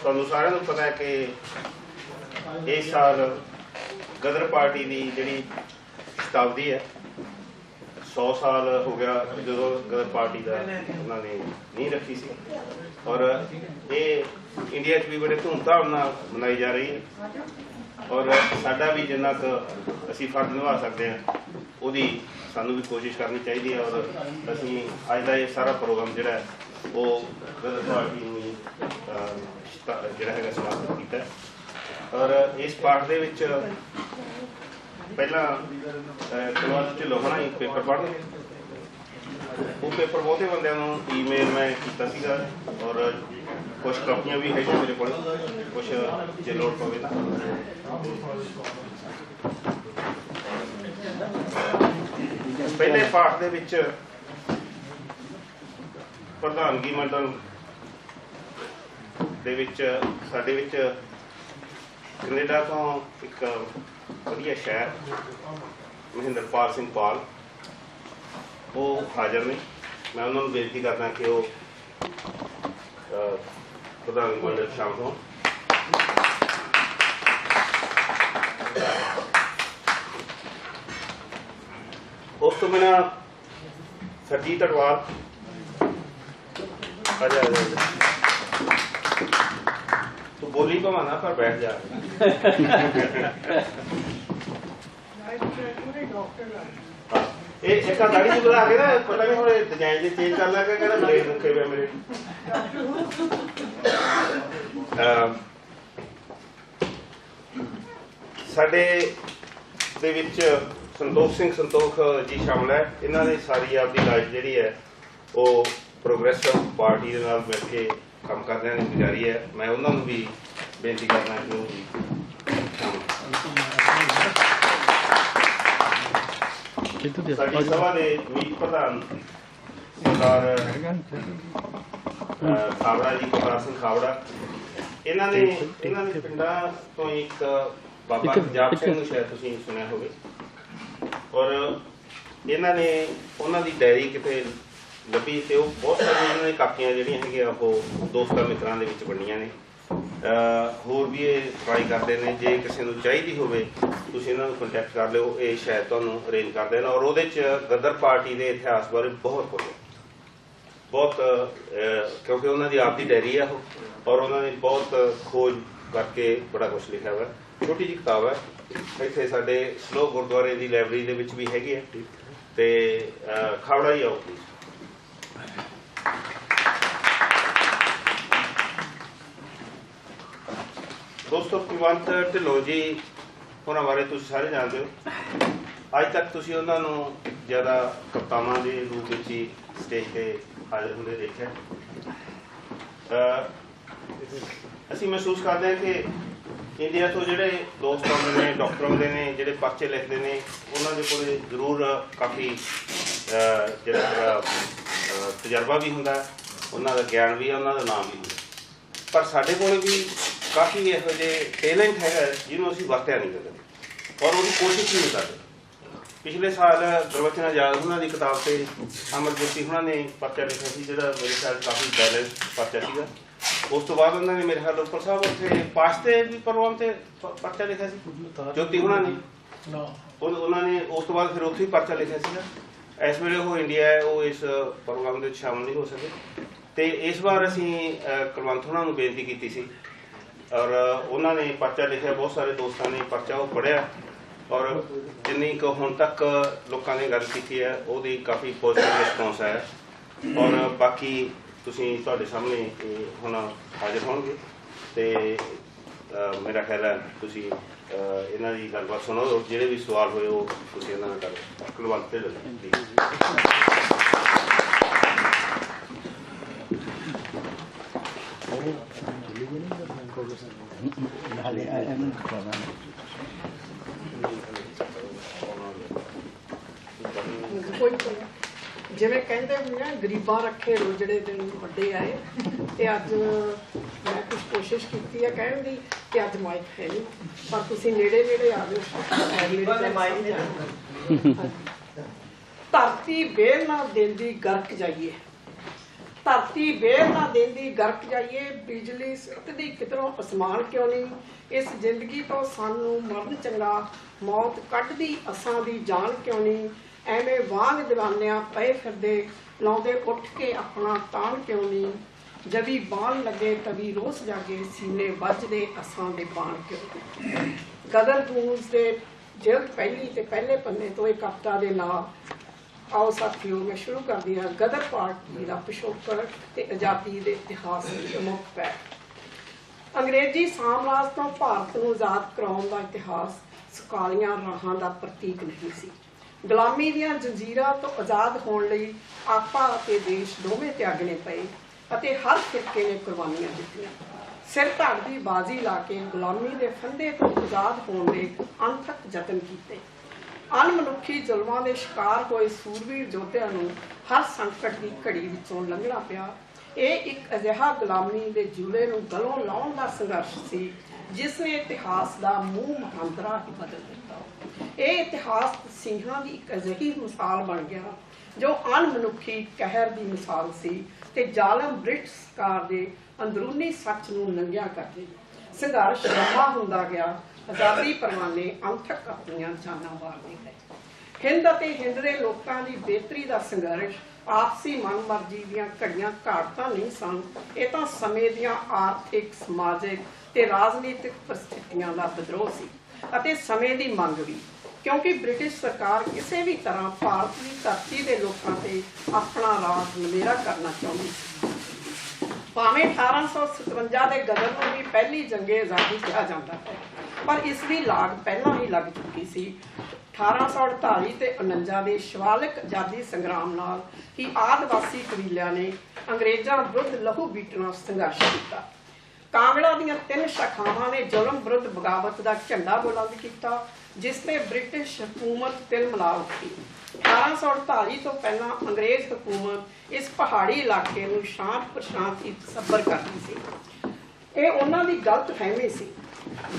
ਤੁਹਾਨੂੰ ਸਾਰਿਆਂ ਨੂੰ पता है कि इस साल गदर पार्टी की जी शताब्दी है। 100 साल हो गया जो गदर पार्टी का उन्होंने नहीं रखी सी और ये इंडिया भी बड़े धूमधाम मनाई जा रही है और साडा भी जिन्ना क असीं फर्ज निभा सकते हैं उहदी सानू भी कोशिश करनी चाहिए और असीं अज का ये सारा प्रोग्राम जिहड़ा है वो गदर पार्टी जिहड़ा है समाप्त किया और इस पाठ दे विच पहला कुलवंत ढिल्लों होना ही पेपर पढ़ वो पेपर बहुते बंदियां नूं ईमेल मैं कीता सीगा और कुछ कापियां भी है मेरे को कुछ जे लोड़ पवे तां पहले पाठ दे विच प्रधानगी मंडल दे विच साडे विच कनेडा तो एक वधिया शहर महेंद्रपाल सिंह पाल वो हाजिर ने। मैं उन्होंने बेनती करना कि वो प्रधानमंत्री शामिल हो। उस तो बिना सरजीत अडवाल तो बोली भवाना पर बैठ जा एक दाढ़ी जी बना के ना पता नहीं थोड़े डिजाइन जी चेंज कर लगा कहना ब्लेड रखे हुए मेरे साडे दे विच संतोख सिंह संतोख जी शामिल है। इन्होंने सारी आपकी लाइफ जी है वो प्रोग्रेसिव पार्टी के नाल मिल के काम करने की गुजारी है। मैं उन्होंने भी बेनती करना कि वो भी साडी सभा के मीत प्रधान सरदार खावड़ा जी करतार सिंह खावड़ा इन्होंने पिंडा तो एक बाबा पंजाब सिंह शायद तुसीं सुनिया होवे और इन्होंने उन्होंने डायरी किते लभी तो बहुत सारी इन्होंने कापियां जिहड़ियां हैगियां वो दोस्तां मित्रां दे विच बणीਆਂ ने। होर भी ये ट्राई करते हैं जे किसी को चाहिए होवे तुसीं इन्हां नूं कंटैक्ट कर लिओ ये शायद तुहानूं अरेंज कर देण और उहदे च गदर पार्टी के इतिहास बारे बहुत कुछ बहुत क्योंकि उन्होंने आप की डायरी है और उन्होंने बहुत खोज करके बड़ा कुछ लिखा हुआ। छोटी जी किताब है इत्थे साडे सलोह गुरुद्वारे की लाइब्रेरी दे विच भी हैगी है ते खावड़ा ही आओ प्लीज। दोस्तों कुलवंत ढिल्लों जी उन्होंने बारे तुम सारे जानते हो। अज तक तुसीं उन्हां नूं ज़्यादा कप्तानां के रूप में ही स्टेज पर हाजिर होंदे देखिया। असीं महसूस करते हैं कि इंडिया तो जिहड़े दोस्त आउंदे ने डॉक्टर आउंदे ने जिहड़े पर्चे लिखते हैं उन्हां दे कोल जरूर काफ़ी जिहड़ा तजर्बा भी हुंदा उन्हां दा ज्ञान भी है उन्हां दा नाम भी हुंदा पर साडे कोल भी काफ़ी इहो जिहे टैलेंट हैगा जिन्होंने असीं वरतिया नहीं करते और उसकी कोशिश भी नहीं करते। पिछले साल गुरबचन आजाद उन्होंने की किताब से अमर ज्योति उन्होंने पर्चा लिखा सी जिहड़ा मेरे ख्याल काफ़ी बैलेंस पर्चा सीगा। उस तो बाद उन्होंने मेरे ख्याल लोकल साहब उत्थे पास्ते भी प्रोग्राम से पर्चा लिखा सी ज्योति उन्होंने उस तो बाद फिर उत्थे ही पर्चा लिखा सीगा। इस वेले वो इंडिया है वो इस प्रोग्राम के शामिल नहीं हो सके तो इस बार असीं कुलवंत होणां नूं बेनती कीती सी और उन्होंने पर्चा लिखा। बहुत सारे दोस्तों ने पर्चा वो पढ़िया और जिन्नी को हुण तक लोगों ने गल की है वो काफ़ी पॉजिटिव रिस्पॉन्स है और बाकी तुसीं तुहाडे सामने हुण हाजिर होणगे तो मेरा ख्याल है तुसीं इन्हां दी गलबात सुनो और जिहड़े भी सवाल होए वो तुसीं इन्हां नाल करो। कुलवंत जिवें कहंदे हुंदे आ गरीबां रखे रोजड़े दिन वड्डे आए ते अज मैं कुछ कोशिश की है कहण दी कि अज माइक है नहीं पर तुसीं नेड़े नेड़े आ जाओ। धरती बेल ना दिल दी गर्क जाइए ਧਰਤੀ ਬੇਲ ਨਾ ਦੇਂਦੀ ਗਰਕ ਜਾਈਏ, ਬਿਜਲੀ ਸੁੱਟਦੀ ਕਿਧਰੋਂ ਅਸਮਾਨ ਕਿਉਂ ਨਹੀਂ। ਇਸ ਜ਼ਿੰਦਗੀ ਤੋਂ ਸਾਨੂੰ ਮਰਨ ਚੰਗਾ, ਮੌਤ ਕੱਢਦੀ ਅਸਾਂ ਦੀ ਜਾਨ ਕਿਉਂ ਨਹੀਂ। ਐਵੇਂ ਵਾਂਗ ਦੀਵਾਨਿਆਂ ਪਏ ਫਿਰਦੇ, ਲਾਉਂਦੇ ਉੱਠ ਕੇ ਆਪਣਾ ਤਾਣ ਕਿਉਂ ਨਹੀਂ। ਜਵੀ ਬਾਣ ਲੱਗੇ ਤਵੀ ਰੋਸ ਜਾਗੇ, ਸੀਨੇ ਵੱਜਦੇ ਅਸਾਂ ਦੇ ਬਾਣ ਕਿਉਂ ਨਹੀਂ। ਗਦਰ ਗੂੰਜ ਦੇ ਜਿਲਦ ਪਹਿਲੀ ਤੇ ਪਹਿਲੇ ਪੰਨੇ ਤੋਂ ਇਹ ਕਵਿਤਾ ਦੇ ਨਾਲ ਆਓ ਸਾਥੀਓ ਮੈਂ ਸ਼ੁਰੂ ਕਰਦੀ ਹਾਂ। ਗਦਰ ਪਾਰਟੀ ਦਾ ਪਿਛੋਕੜ ਤੇ ਆਜ਼ਾਦੀ ਦੇ ਇਤਿਹਾਸ ਦੀ ਮੁੱਖ ਪੈਰ। ਅੰਗਰੇਜ਼ੀ ਸਾਮਰਾਜ ਤੋਂ ਭਾਰਤ ਨੂੰ ਆਜ਼ਾਦ ਕਰਾਉਣ ਦਾ ਇਤਿਹਾਸ ਸੁਕਾਲੀਆਂ ਰਾਹਾਂ ਦਾ ਪ੍ਰਤੀਕ ਨਹੀਂ ਸੀ। ਗੁਲਾਮੀ ਦੀਆਂ ਜੰਜੀਰਾਂ ਤੋਂ ਆਜ਼ਾਦ ਹੋਣ ਲਈ ਆਪਾ ਅਤੇ ਦੇਸ਼ ਦੋਵੇਂ ਤਿਆਗਣੇ ਪਏ ਅਤੇ ਹਰ ਫਿਰਕੇ ਨੇ ਕੁਰਬਾਨੀਆਂ ਦਿੱਤੀਆਂ। ਸਿਰ ਧੜ ਦੀ ਬਾਜ਼ੀ ਲਾ ਕੇ ਗੁਲਾਮੀ ਦੇ ਫੰਦੇ ਤੋਂ ਆਜ਼ਾਦ ਹੋਣ ਦੇ ਅਣਥੱਕ ਯਤਨ ਕੀਤੇ। ਅਣਮਨੁੱਖੀ ਜ਼ੁਲਮਾਂ ਦੇ ਸ਼ਿਕਾਰ ਹੋਏ ਸੂਰਬੀਰ ਯੋਧਿਆਂ ਨੂੰ ਹਰ ਸੰਕਟ ਦੀ ਘੜੀ ਵਿੱਚੋਂ ਲੰਘਣਾ ਪਿਆ। ਇਹ ਇੱਕ ਅਜਿਹਾ ਗੁਲਾਮੀ ਦੇ ਜੂਲੇ ਨੂੰ ਗਲੋਂ ਲਾਉਣ ਦਾ ਸੰਘਰਸ਼ ਸੀ ਜਿਸ ਨੇ ਇਤਿਹਾਸ ਦਾ ਮੂੰਹ ਮਹਾਂਦਰਾ ਹੀ ਬਦਲ ਦਿੱਤਾ। ਇਹ ਇਤਿਹਾਸ ਸਿੰਘਾਂ ਦੀ ਇੱਕ ਅਜਿਹੀ ਮਿਸਾਲ ਬਣ ਗਿਆ ਜੋ ਅਣਮਨੁੱਖੀ ਕਹਿਰ ਦੀ ਮਿਸਾਲ ਸੀ ਤੇ ਜ਼ਾਲਮ ਬ੍ਰਿਟਿਸ਼ ਸਰਕਾਰ ਦੇ ਅੰਦਰੂਨੀ ਸੱਚ ਨੂੰ ਨੰਗਿਆ ਕਰਦੇ। ਸੰਘਰਸ਼ ਲੰਮਾ ਹੁੰਦਾ ਗਿਆ, ਆਜ਼ਾਦੀ ਪਰਵਾਨੇ ਅੰਥਕ ਆਪਣੀਆਂ ਜਾਨਾਂ ਵਾਰਦੇ ਗਏ। ਹਿੰਦ ਅਤੇ ਹਿੰਦ ਦੇ ਲੋਕਾਂ ਦੀ ਬਿਹਤਰੀ ਦਾ ਸੰਘਰਸ਼ ਆਪਸੀ ਮਨਮਰਜ਼ੀ ਦੀਆਂ ਘੜੀਆਂ ਘਾੜਤਾਂ ਨਹੀਂ ਸਨ, ਇਹ ਤਾਂ ਸਮੇਂ ਦੀਆਂ ਆਰਥਿਕ, ਸਮਾਜਿਕ ਤੇ ਰਾਜਨੀਤਿਕ ਪਰਿਸਥਿਤੀਆਂ ਦਾ ਵਿਦਰੋਹ ਸੀ ਅਤੇ ਸਮੇਂ ਦੀ ਮੰਗ ਵੀ, ਕਿਉਂਕਿ ਬ੍ਰਿਟਿਸ਼ ਸਰਕਾਰ ਕਿਸੇ ਵੀ ਤਰ੍ਹਾਂ ਭਾਰਤ ਦੀ ਧਰਤੀ ਦੇ ਲੋਕਾਂ ਤੇ ਆਪਣਾ ਰਾਜ ਲੰਮੇਰਾ ਕਰਨਾ ਚਾਹੁੰਦੀ ਸੀ। ਭਾਵੇਂ 1857 ਦੇ ਗਦਰ ਨੂੰ ਵੀ ਪਹਿਲੀ ਜੰਗੇ ਆਜ਼ਾਦੀ ਕਿਹਾ ਜਾਂਦਾ ਹੈ, ਪਰ ਇਸ ਦੀ ਲਾਗ ਪਹਿਲਾਂ ਹੀ ਲੱਗ ਚੁੱਕੀ ਸੀ। 1848 ਤੇ 49 ਦੇ ਸ਼ਿਵਾਲਿਕ ਆਜ਼ਾਦੀ ਸੰਗਰਾਮ ਨਾਲ ਹੀ ਆਦਿਵਾਸੀ ਕਬੀਲਿਆਂ ਨੇ ਅੰਗਰੇਜ਼ਾਂ ਵਿਰੁੱਧ ਲਹੂ ਬੀਟਣਾ ਸੰਘਰਸ਼ ਕੀਤਾ। ਕਾਂਗੜਾ ਦੀਆਂ 3 ਸ਼ਾਖਾਵਾਂ ਨੇ ਜ਼ੁਲਮ ਵਿਰੁੱਧ ਬਗਾਵਤ ਦਾ ਝੰਡਾ ਬੁਲੰਦ ਕੀਤਾ, ਜਿਸ ਤੇ ਬ੍ਰਿਟਿਸ਼ ਹਕੂਮਤ ਤਿਲਮਿਲਾ ਉੱਠੀ। 1848 ਤੋਂ ਪਹਿਲਾਂ ਅੰਗਰੇਜ਼ ਹਕੂਮਤ ਇਸ ਪਹਾੜੀ ਇਲਾਕੇ ਨੂੰ ਸ਼ਾਂਤ ਪ੍ਰਸ਼ਾਂਤ ਹੀ ਤਸੱਬਰ ਕਰਦੀ ਸੀ। ਇਹ ਉਹਨਾਂ ਦੀ ਗਲਤ ਫਹਿਮੀ ਸੀ।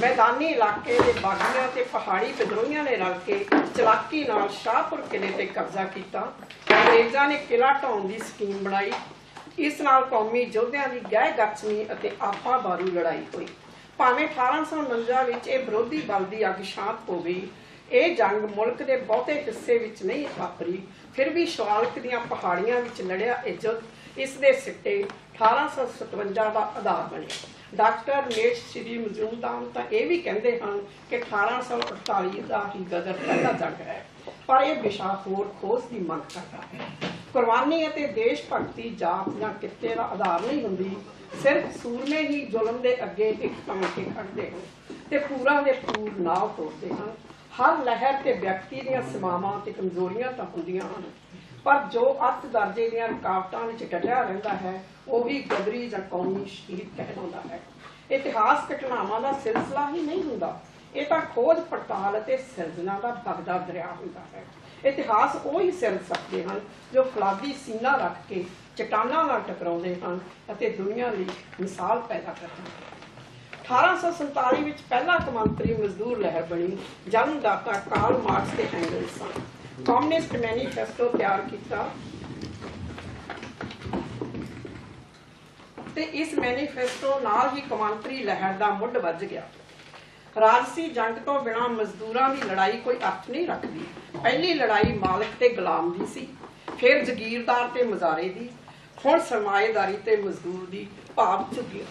ਮੈਦਾਨੀ ਇਲਾਕੇ ਦੇ ਬਾਗੀਆਂ ਤੇ ਪਹਾੜੀ ਵਿਦਰੋਹੀਆਂ ਨੇ ਰਲ ਕੇ ਚਲਾਕੀ ਨਾਲ ਸ਼ਾਹਪੁਰ ਕਿਲੇ ਤੇ ਕਬਜ਼ਾ ਕੀਤਾ। ਅੰਗਰੇਜ਼ਾਂ ਨੇ ਕਿਲਾ ਢਾਉਣ ਦੀ ਸਕੀਮ ਬਣਾਈ। ਇਸ ਨਾਲ ਕੌਮੀ ਯੋਧਿਆਂ ਦੀ ਗਹਿ ਗਚਮੀ ਅਤੇ ਆਪਾ ਬਾਰੂ ਲੜਾਈ ਹੋਈ। ਭਾਵੇਂ 1849 ਵਿੱਚ ਇਹ ਵਿਰੋਧੀ ਬਲ ਦੀ ਅੱਗ ਸ਼ਾਂਤ ਹੋ ਗਈ, ਇਹ ਜੰਗ ਮੁਲਕ ਦੇ ਬਹੁਤੇ ਹਿੱਸੇ ਵਿੱਚ ਨਹੀਂ ਵਾਪਰੀ, ਫਿਰ ਵੀ ਸ਼ਿਵਾਲਿਕ ਦੀਆਂ ਪਹਾੜੀਆਂ ਵਿੱਚ ਲੜਿਆ ਇਹ ਯੁੱਧ ਇਸ ਦੇ ਸਿੱਟੇ 1857 ਦਾ ਆਧਾਰ ਬਣਿਆ। ਡਾਕਟਰ ਨੇਸ਼ ਸ਼੍ਰੀ ਮਜ਼ੂਮਦਾਰ ਤਾਂ ਇਹ ਵੀ ਕਹਿੰਦੇ ਹਨ ਕਿ 1848 ਦਾ ਹੀ ਗਦਰ ਪਹਿਲਾ ਜੰਗ ਹੈ, ਪਰ ਇਹ ਵਿਸ਼ਾ ਹੋਰ ਖੋਜ ਦੀ ਮੰਗ ਕਰਦਾ ਹੈ। ਕੁਰਬਾਨੀ ਅਤੇ ਦੇਸ਼ ਭਗਤੀ ਜਾਤ ਜਾਂ ਕਿੱਤੇ ਦਾ ਆਧਾਰ ਨਹੀਂ ਹੁੰਦੀ, ਸਿਰਫ ਸੂਰਮੇ ਹੀ ਜ਼ੁਲਮ ਦੇ ਅੱਗੇ ਇੱਕ ਤਾਣ ਕੇ ਖੜਦੇ ਹਨ ਤੇ ਪੂਰਾ ਦੇ ਪੂਰ ਨਾਵ ਤੋੜਦੇ ਹਨ। ਹਰ ਲਹਿਰ ਤੇ ਵਿਅਕਤੀ ਦੀਆਂ ਸੀਮਾਵਾਂ ਤੇ ਕਮਜ਼ੋਰੀਆਂ ਤਾਂ ਹੁੰਦੀਆਂ ਹਨ, ਪਰ ਜੋ ਅੱਤ ਦਰਜੇ ਦੀਆਂ ਰੁਕਾਵਟਾਂ ਵਿੱਚ ਡਟਿਆ ਰਹਿੰਦਾ ਹੈ ਉਹ ਵੀ ਗਦਰੀ ਜਾਂ ਕੌਮੀ ਸ਼ਹੀਦ ਕਹਿਲਾਉਂਦਾ ਹੈ। ਇਤਿਹਾਸ ਘਟਨਾਵਾਂ ਦਾ ਸਿਲਸਿਲਾ ਹੀ ਨਹੀਂ ਹੁੰਦਾ, ਇਹ ਤਾਂ ਖੋਜ ਪੜਤਾਲ ਅਤੇ ਸਿਰਜਣਾ ਦਾ ਵਗਦਾ ਦਰਿਆ ਹੁੰਦਾ ਹੈ। ਇਤਿਹਾਸ ਉਹ ਹੀ ਸਿਰਜ ਸਕਦੇ ਹਨ ਜੋ ਫਲਾਦੀ ਸੀਨਾ ਰੱਖ ਕੇ ਚਟਾਨਾਂ ਨਾਲ ਟਕਰਾਉਂਦੇ ਹਨ ਅਤੇ ਦੁਨੀਆ ਲਈ ਮਿਸਾਲ ਪੈਦਾ ਕਰਦੇ ਹਨ। 1847 ਵਿੱਚ ਪਹਿਲਾ ਕੌਮਾਂਤਰੀ ਮਜ਼ਦੂਰ ਲਹਿਰ ਬਣੀ। ਜਨਮਦਾਤਾ ਕਾਰਲ ਮਾਰਕਸ ਤੇ ਐਂਗਲਸ ਸਨ। ਕਮਿਊਨਿਸਟ ਮੈਨੀਫੈਸਟੋ ਤਿਆਰ ਕੀਤਾ ਤੇ ਇਸ ਮੈਨੀਫੈਸਟੋ ਨਾਲ ਹੀ ਕੌਮਾਂਤਰੀ ਲਹਿਰ ਦਾ ਮੁੱਢ ਵੱਜ ਗਿਆ। ਰਾਜਸੀ ਜੰਗ ਤੋਂ ਬਿਨਾਂ ਮਜ਼ਦੂਰਾਂ ਦੀ ਲੜਾਈ ਕੋਈ ਅਰਥ ਨਹੀਂ ਰੱਖਦੀ। ਪਹਿਲੀ ਲੜਾਈ ਮਾਲਕ ਤੇ ਗੁਲਾਮ ਦੀ ਸੀ, ਫਿਰ ਜ਼ਗੀਰਦਾਰ ਤੇ ਮੁਜ਼ਾਰੇ ਦੀ, ਹੁਣ ਸਰਮਾਏਦਾਰੀ ਤੇ ਮਜ਼ਦੂਰ ਦੀ, ਭਾਵ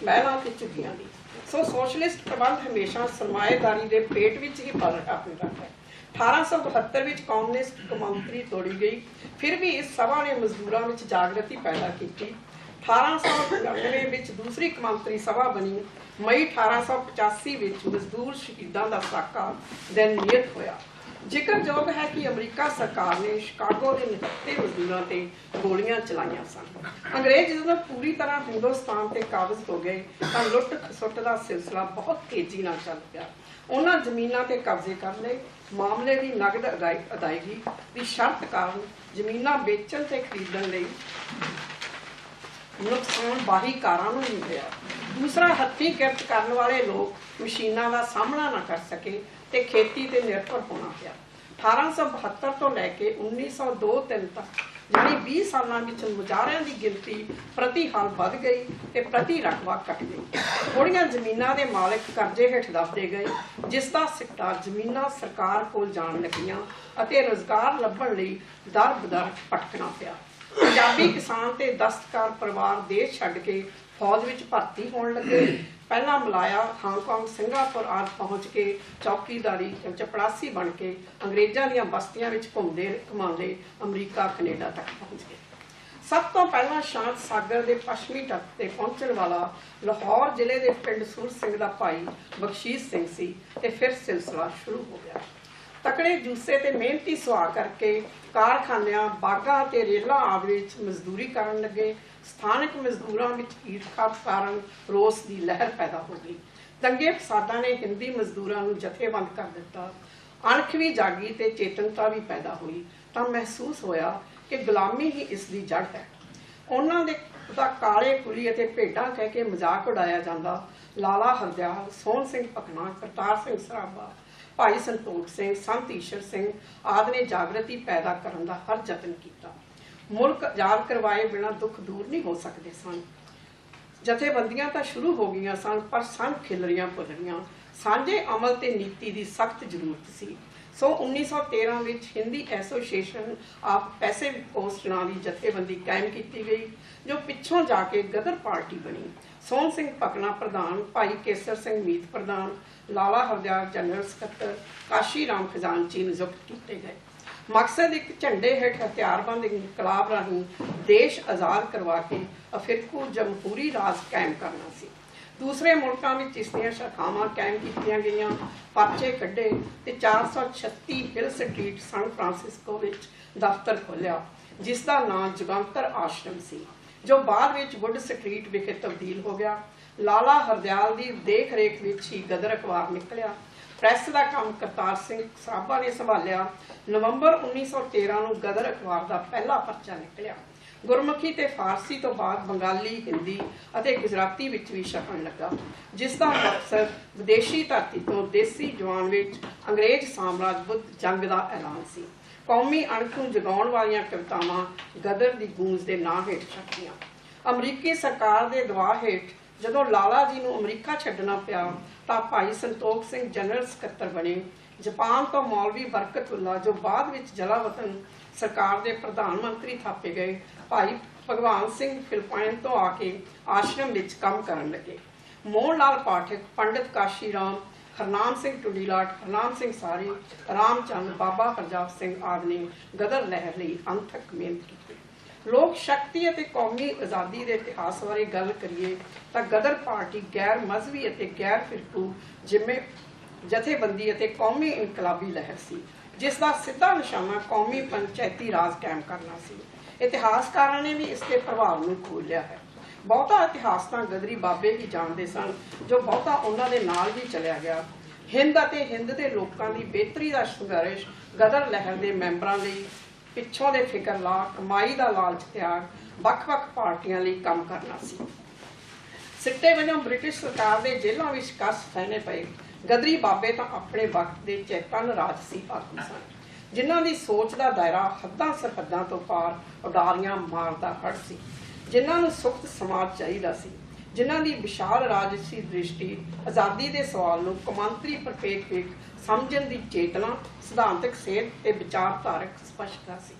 ਮਹਿਲਾ ਤੇ ਝੁੱਗੀਆਂ ਦੀ। ਸੋ ਸੋਸ਼ਲਿਸਟ ਪ੍ਰਬੰਧ ਹਮੇਸ਼ਾ ਸਰਮਾਏਦਾਰੀ ਦੇ ਪੇਟ ਵਿੱਚ ਹੀ ਪਲ ਰਿਹਾ ਹੁੰਦਾ ਹੈ। 1872 ਵਿੱਚ ਕਮਿਊਨਿਸਟ ਕੌਮਾਂਤਰੀ ਤੋੜੀ ਗਈ, ਫਿਰ ਵੀ ਇਸ ਸਭਾ ਨੇ ਮਜ਼ਦੂਰਾਂ ਵਿੱਚ ਜਾਗਰਤੀ ਪੈਦਾ ਕੀਤੀ। 1899 ਵਿੱਚ ਦੂਸਰੀ ਕੌਮਾਂਤਰੀ ਸਭਾ ਬਣੀ। ਮਈ 1885 ਵਿੱਚ ਮਜ਼ਦੂਰ ਸ਼ਹੀਦਾਂ ਦਾ ਸਾਕਾ ਦਿਨ ਨਿਯਤ ਹੋਇਆ। ਜ਼ਿਕਰਯੋਗ ਹੈ ਕਿ ਅਮਰੀਕਾ ਸਰਕਾਰ ਨੇ ਸ਼ਿਕਾਗੋ ਦੇ 79 ਮਜ਼ਦੂਰਾਂ ਤੇ ਗੋਲੀਆਂ ਚਲਾਈਆਂ ਸਨ। ਅੰਗਰੇਜ਼ ਜਦੋਂ ਪੂਰੀ ਤਰ੍ਹਾਂ ਹਿੰਦੁਸਤਾਨ ਤੇ ਕਾਬਜ਼ ਹੋ ਗਏ ਤਾਂ ਲੁੱਟ ਖਸੁੱਟ ਦਾ ਸਿਲਸਿਲਾ ਬਹੁਤ ਤੇਜ਼ੀ ਨਾਲ ਚੱਲ ਪਿਆ। ਉਹਨਾਂ ਜ਼ਮੀਨਾਂ ਤੇ ਕਬਜ਼ੇ ਕਰ ਲਏ। ਮਾਮਲੇ ਦੀ ਨਗਦ ਅਦਾਇਗੀ ਦੀ ਸ਼ਰਤ ਕਾਰਨ ਜ਼ਮੀਨਾਂ ਵੇਚਣ ਤੇ ਖਰੀਦਣ ਲਈ ਨੁਕਸਾਨ ਬਾਹੀਕਾਰਾਂ ਨੂੰ ਹੀ ਹੋਇਆ। ਦੂਸਰਾ, ਹੱਥੀਂ ਕਿਰਤ ਕਰਨ ਵਾਲੇ ਲੋਕ ਮਸ਼ੀਨਾਂ ਦਾ ਸਾਹਮਣਾ ਨਾ ਕਰ ਸਕੇ ਤੇ ਖੇਤੀ ਤੇ ਨਿਰਭਰ ਹੋਣਾ ਪਿਆ। 1872 ਤੋਂ ਲੈ ਕੇ 1902-03 ਤੱਕ यानी 20 सालों में मुजाहरिਆਂ की गिनती प्रति हाल बढ़ गई तो प्रति रकबा घट गई। थोड़ियां जमीनां के मालिक करजे हेठ दबदे गए, जिसका सिट्टा जमीनां सरकार कोल जाण लगियां अते रोजगार लभण लई दर बदर भटकना पिया। पंजाबी किसान ते दस्तकार परिवार देश छड्ड के फौज विच भर्ती होण लगे। पहला मलाया हांगकांग सिंगापुर आदि पहुँच के चौकीदारी चपड़ासी बन के अंग्रेज़ों दी बस्तियां विच घुमदे घुमांदे अमरीका कनेडा तक पहुँच गए। सब तो पहला शांत सागर के पश्चिमी तट से पहुंचने वाला लाहौर जिले के पिंड सूर सिंह का भाई बख्शीश सिंह सी ते फिर सिलसिला शुरू हो गया। तकड़े जूसे ते मेहनती सुहा करके कारखानियां बागां ते रेलां आदि विच मजदूरी करन लगे। स्थानक मजदूरों में ईर्खा कारण रोस की लहर पैदा हो गई। दंगे फसादां ने हिंदी मजदूरों को जथेबंद कर दिता। अणख भी जागी ते चेतनता भी पैदा हुई तो महसूस होया कि गुलामी ही इसकी जड़ है। उन्होंने दे काले कुली अते भेडां कह के मजाक उड़ाया जाता। लाला हरदयाल, सोहन सिंह भकना, करतार सिंह सराभा, भाई संतोख सिंह, संत ईश्वर सिंह आदि ने जागृति पैदा करने का हर यतन किया। मुल्क आजाद करवाए बिना दुख दूर नहीं हो सकते सन। जथेबंदियां तो शुरू हो गई सन, पर सन खिलरियां पुलरियां सांझे अमल ते नीति की सख्त जरूरत सी। सो 1913 में Hindi Association of Pacific Coast नाम की जथेबंदी कायम की गई, जो पिछों जाके गदर पार्टी बनी। सोहन सिंह भकना प्रधान, भाई केसर सिंह मीत प्रधान, लाला हरदयाल जनरल सकत्तर, काशी राम खजानची नियुक्त किए गए। मकसद एक झंडे हेठ हथियारबंद इनकलाब राही देश आज़ाद करवा के अफिरकू जमहूरी राज कायम करना सी। दूसरे मुल्कों में इसदियां शाखावां कायम कीतियां गईयां, पर्चे कढ़े ते 436 हिल स्ट्रीट सन फ्रांसिस्को विच दफ्तर खोलिया, जिसका नाम जुगंतर आश्रम सी, जो बाद विच वुड स्ट्रीट विखे तब्दील हो गया। लाला हरदयाल की देख रेख विच ही गदर अखबार निकलिया। प्रैस का काम करतार सिंह सराभा ने संभालिया। नवंबर 1913 को गदर अखबार का पहला पर्चा निकलिया। गुरमुखी ते फारसी तो बाद बंगाली, हिंदी अते गुजराती विच भी छपन लगा, जिसका मकसद विदेशी धरती तो देसी जवान विच अंग्रेज साम्राज विरुद्ध जंग का ऐलान सी। कौमी अणख नूं जगाउण वालियां कवितावां गदर की गूंज के नां हेठ छपियां। अमरीकी सरकार के दबाव हेठ जदों लाला जी नूं अमरीका छड्डना पिया तां भाई संतोख सिंह जनरल सकत्तर बने। जापान तो मौलवी बरकतुल्ला, जो बाद विच जलावतन सरकार के प्रधानमंत्री थापे गए, भाई भगवान सिंह फिलिपाइन तो आके आश्रम विच काम करन लगे। मोहन लाल पाठक, पंडित काशी राम, हरनाम सिंह टुंडीलाट, हरनाम सिंह सारी, रामचंद, बाबा हरजाब सिंह आदि ने गदर लहर लई अंथक मेहनत की। लोक शक्ति अते कौमी आज़ादी के इतिहास बारे गल करिए तो गदर पार्टी गैर मजहबी अते गैर फिरकू जिम्मे जथेबंदी अते कौमी इनकलाबी लहर सी, जिसका सीधा निशाना कौमी पंचायती राज कायम करना सी। इतिहासकारों ने भी इसके प्रभाव को खोलिया है। बहुता इतिहास तो गदरी बाबे ही जानते सन, जो बहुता उन्होंने नाल भी चलिया गया। हिंद अते हिंद के लोगों की बेहतरी का संघर्ष गदर लहर के मैंबरों लई पिछों दे फिकर ला कमाई का लालच त्याग वख-वख पार्टियां लई काम करना सी। सिट्टे वजों ब्रिटिश सरकार के जेलों में कस सहने पे। गदरी बाबे तो अपने वक्त के चेतन राजसी आगू सन, जिन्हां दी सोच का दायरा हद्दां सरहदां तो पार उडारियां मारदा हड़ सी, जिन्हां नूं सुख्त समाज चाहिदा सी, जिन्हां दी विशाल राजसी दृष्टि आज़ादी के सवाल नूं कौमांतरी प्रपेख विच समझण दी चेतना, सिद्धांतक सेध ते विचारधारक स्पष्टता सी।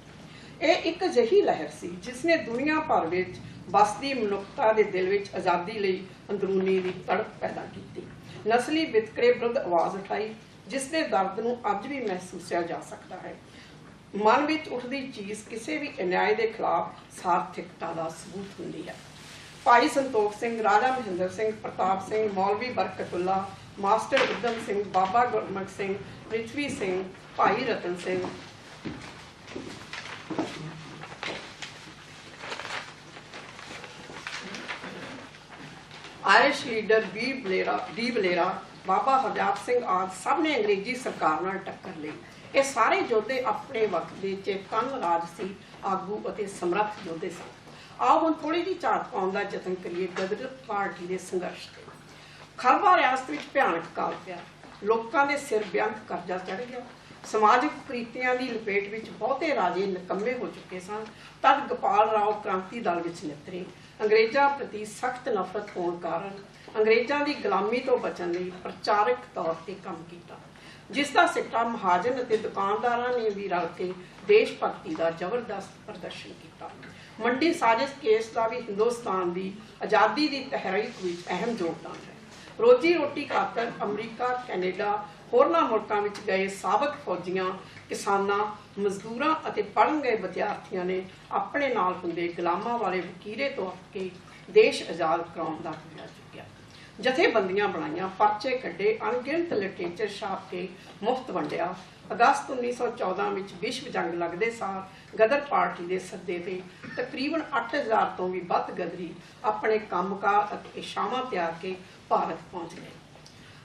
यह एक अजिही लहर सी जिसने दुनिया भर विच बसदी मनुखता के दिल विच आज़ादी लई अंदरूनी दी तड़प पैदा की। नस्ली वितकरे विरुद्ध आवाज़ उठाई, जिसके दर्द नूं अज भी महसूसिया जा सकता है। मन विच उठदी चीज़ किसी भी अन्याय के खिलाफ सार्थकता का सबूत हुंदी है। भाई संतोख सिंह, राजा Mahendra Singh, Pratap Singh, Maulvi Barkatullah, master Udham Singh, Baba Gurmukh Singh, Prithvi Singh, Bhai Rattan Singh, Irish leader De Valera, Baba Harjab Singh आदि सब ने अंग्रेजी सरकार नाल टक्कर ली। ये सारे योद्धे अपने वक्त के चेतन राजसी आगू और समर्थ योद्धे सन। आओ हम थोड़ी जी झात पाने का यतन करिए गदर पार्टी के संघर्ष से। खरबा रियासत में भयानक काल पिया, लोगों के सिर बेअंत करजा चढ़ गया। ਸਮਾਜਿਕ ਕੁਰੀਤੀਆਂ ਦੀ ਲਪੇਟ ਵਿੱਚ ਬਹੁਤੇ ਰਾਜੇ ਨਿਕੰਮੇ ਹੋ ਚੁੱਕੇ ਸਨ। ਤਦ ਗੋਪਾਲ ਰਾਓ ਕ੍ਰਾਂਤੀ ਦਲ ਵਿੱਚ ਨਿਤਰੇ। ਅੰਗਰੇਜ਼ਾਂ ਪ੍ਰਤੀ ਸਖਤ ਨਫ਼ਰਤ ਹੋਣ ਕਾਰਨ ਅੰਗਰੇਜ਼ਾਂ ਦੀ ਗੁਲਾਮੀ ਤੋਂ ਬਚਣ ਲਈ ਪ੍ਰਚਾਰਕ ਤੌਰ ਤੇ ਕੰਮ ਕੀਤਾ, ਜਿਸ ਦਾ ਸਿੱਟਾ ਮਹਾਜਨ ਅਤੇ ਦੁਕਾਨਦਾਰਾਂ ਨੇ ਵੀ ਰਲ ਕੇ ਦੇਸ਼ ਭਗਤੀ ਦਾ ਜ਼ਬਰਦਸਤ ਪ੍ਰਦਰਸ਼ਨ ਕੀਤਾ। ਮੰਡੀ ਸਾਜ਼ਿਸ਼ ਕੇਸ ਦਾ ਵੀ ਹਿੰਦੁਸਤਾਨ ਦੀ ਆਜ਼ਾਦੀ ਦੀ ਤਹਿਰੀਕ ਵਿੱਚ ਅਹਿਮ ਯੋਗਦਾਨ ਹੈ। ਰੋਜੀ ਰੋਟੀ ਖਾਤਰ ਅਮਰੀਕਾ, ਕੈਨੇਡਾ, ਹੋਰਨਾਂ ਮੁਲਕਾਂ ਵਿੱਚ ਗਏ ਸਾਬਕ ਫੌਜੀਆਂ, ਕਿਸਾਨਾਂ, ਮਜ਼ਦੂਰਾਂ ਅਤੇ ਪੜ੍ਹਨ ਗਏ ਵਿਦਿਆਰਥੀਆਂ ਨੇ ਆਪਣੇ ਨਾਲ ਹੁੰਦੇ ਗੁਲਾਮਾਂ ਵਾਲੇ ਵਕੀਰੇ ਤੋਂ ਅੱਕ ਕੇ ਦੇਸ਼ ਆਜ਼ਾਦ ਕਰਾਉਣ ਦਾ ਬੀੜਾ ਚੁੱਕਿਆ। ਜਥੇਬੰਦੀਆਂ ਬਣਾਈਆਂ, ਪਰਚੇ ਕੱਢੇ, ਅਣਗਿਣਤ ਲਿਟਰੇਚਰ ਛਾਪ ਕੇ ਮੁਫਤ ਵੰਡਿਆ। ਅਗਸਤ 1914 ਵਿੱਚ ਵਿਸ਼ਵ ਜੰਗ ਲੱਗਦੇ ਸਾਰ ਗਦਰ ਪਾਰਟੀ ਦੇ ਸੱਦੇ ਤੇ ਤਕਰੀਬਨ 8000 ਤੋਂ ਵੀ ਵੱਧ ਗਦਰੀ ਆਪਣੇ ਕੰਮਕਾਰ ਅਤੇ ਇਸ਼ਾਵਾਂ ਤਿਆਰ ਕੇ ਭਾਰਤ ਪਹੁੰਚ ਗਏ।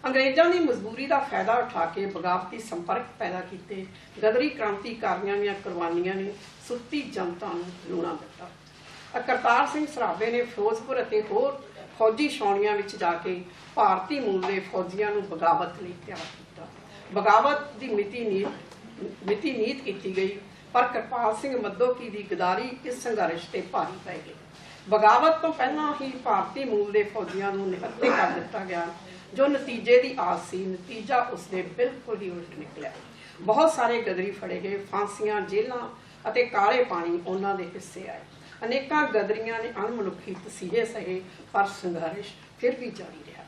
ਅੰਗਰੇਜ਼ਾਂ ਦੀ ਮਜਬੂਰੀ ਦਾ ਫਾਇਦਾ ਉਠਾ ਕੇ ਬਗਾਵਤੀ ਸੰਪਰਕ ਪੈਦਾ ਕੀਤੇ ਗਦਰੀ ਕ੍ਰਾਂਤੀਕਾਰੀਆਂ ਦੀਆਂ ਕੁਰਬਾਨੀਆਂ ਨੇ ਸੁੱਤੀ ਜਨਤਾ ਨੂੰ ਲੂਣਾ ਦਿੱਤਾ। ਕਰਤਾਰ ਸਿੰਘ ਸਰਾਭੇ ਨੇ ਫਿਰੋਜ਼ਪੁਰ ਅਤੇ ਹੋਰ ਫੌਜੀ ਛਾਉਣੀਆਂ ਵਿੱਚ ਜਾ ਕੇ ਭਾਰਤੀ ਮੂਲ ਦੇ ਫੌਜੀਆਂ ਨੂੰ ਬਗਾਵਤ ਲਈ ਤਿਆਰ ਕੀਤਾ। ਬਗਾਵਤ ਦੀ ਮਿਤੀ ਨੀਤ ਕੀਤੀ ਗਈ, ਪਰ ਕਿਰਪਾਲ ਸਿੰਘ ਮੱਧੋਕੀ ਦੀ ਗਦਾਰੀ ਇਸ ਸੰਘਰਸ਼ ਤੇ ਭਾਰੀ ਪੈ ਗਈ। ਬਗਾਵਤ ਤੋਂ ਪਹਿਲਾਂ ਹੀ ਭਾਰਤੀ ਮੂਲ ਦੇ ਫੌਜੀਆਂ ਨੂੰ ਨਿਹੱਥੇ ਕਰ ਦਿੱਤਾ ਗਿਆ। ਜੋ ਨਤੀਜੇ ਦੀ ਆਸ ਸੀ, ਨਤੀਜਾ ਉਸਦੇ ਬਿਲਕੁਲ ਹੀ ਉਲਟ ਨਿਕਲਿਆ। ਬਹੁਤ ਸਾਰੇ ਗਦਰੀ ਫੜੇ ਗਏ, ਫਾਂਸੀਆਂ, ਜੇਲਾਂ ਅਤੇ ਕਾਲੇ ਪਾਣੀ ਉਹਨਾਂ ਦੇ ਹਿੱਸੇ ਆਏ। ਅਨੇਕਾਂ ਗਦਰੀਆਂ ਨੇ ਅਣਮਨੁੱਖੀ ਤਸੀਹੇ ਸਹੇ, ਪਰ ਸੰਘਰਸ਼ ਫਿਰ ਵੀ ਜਾਰੀ ਰਿਹਾ।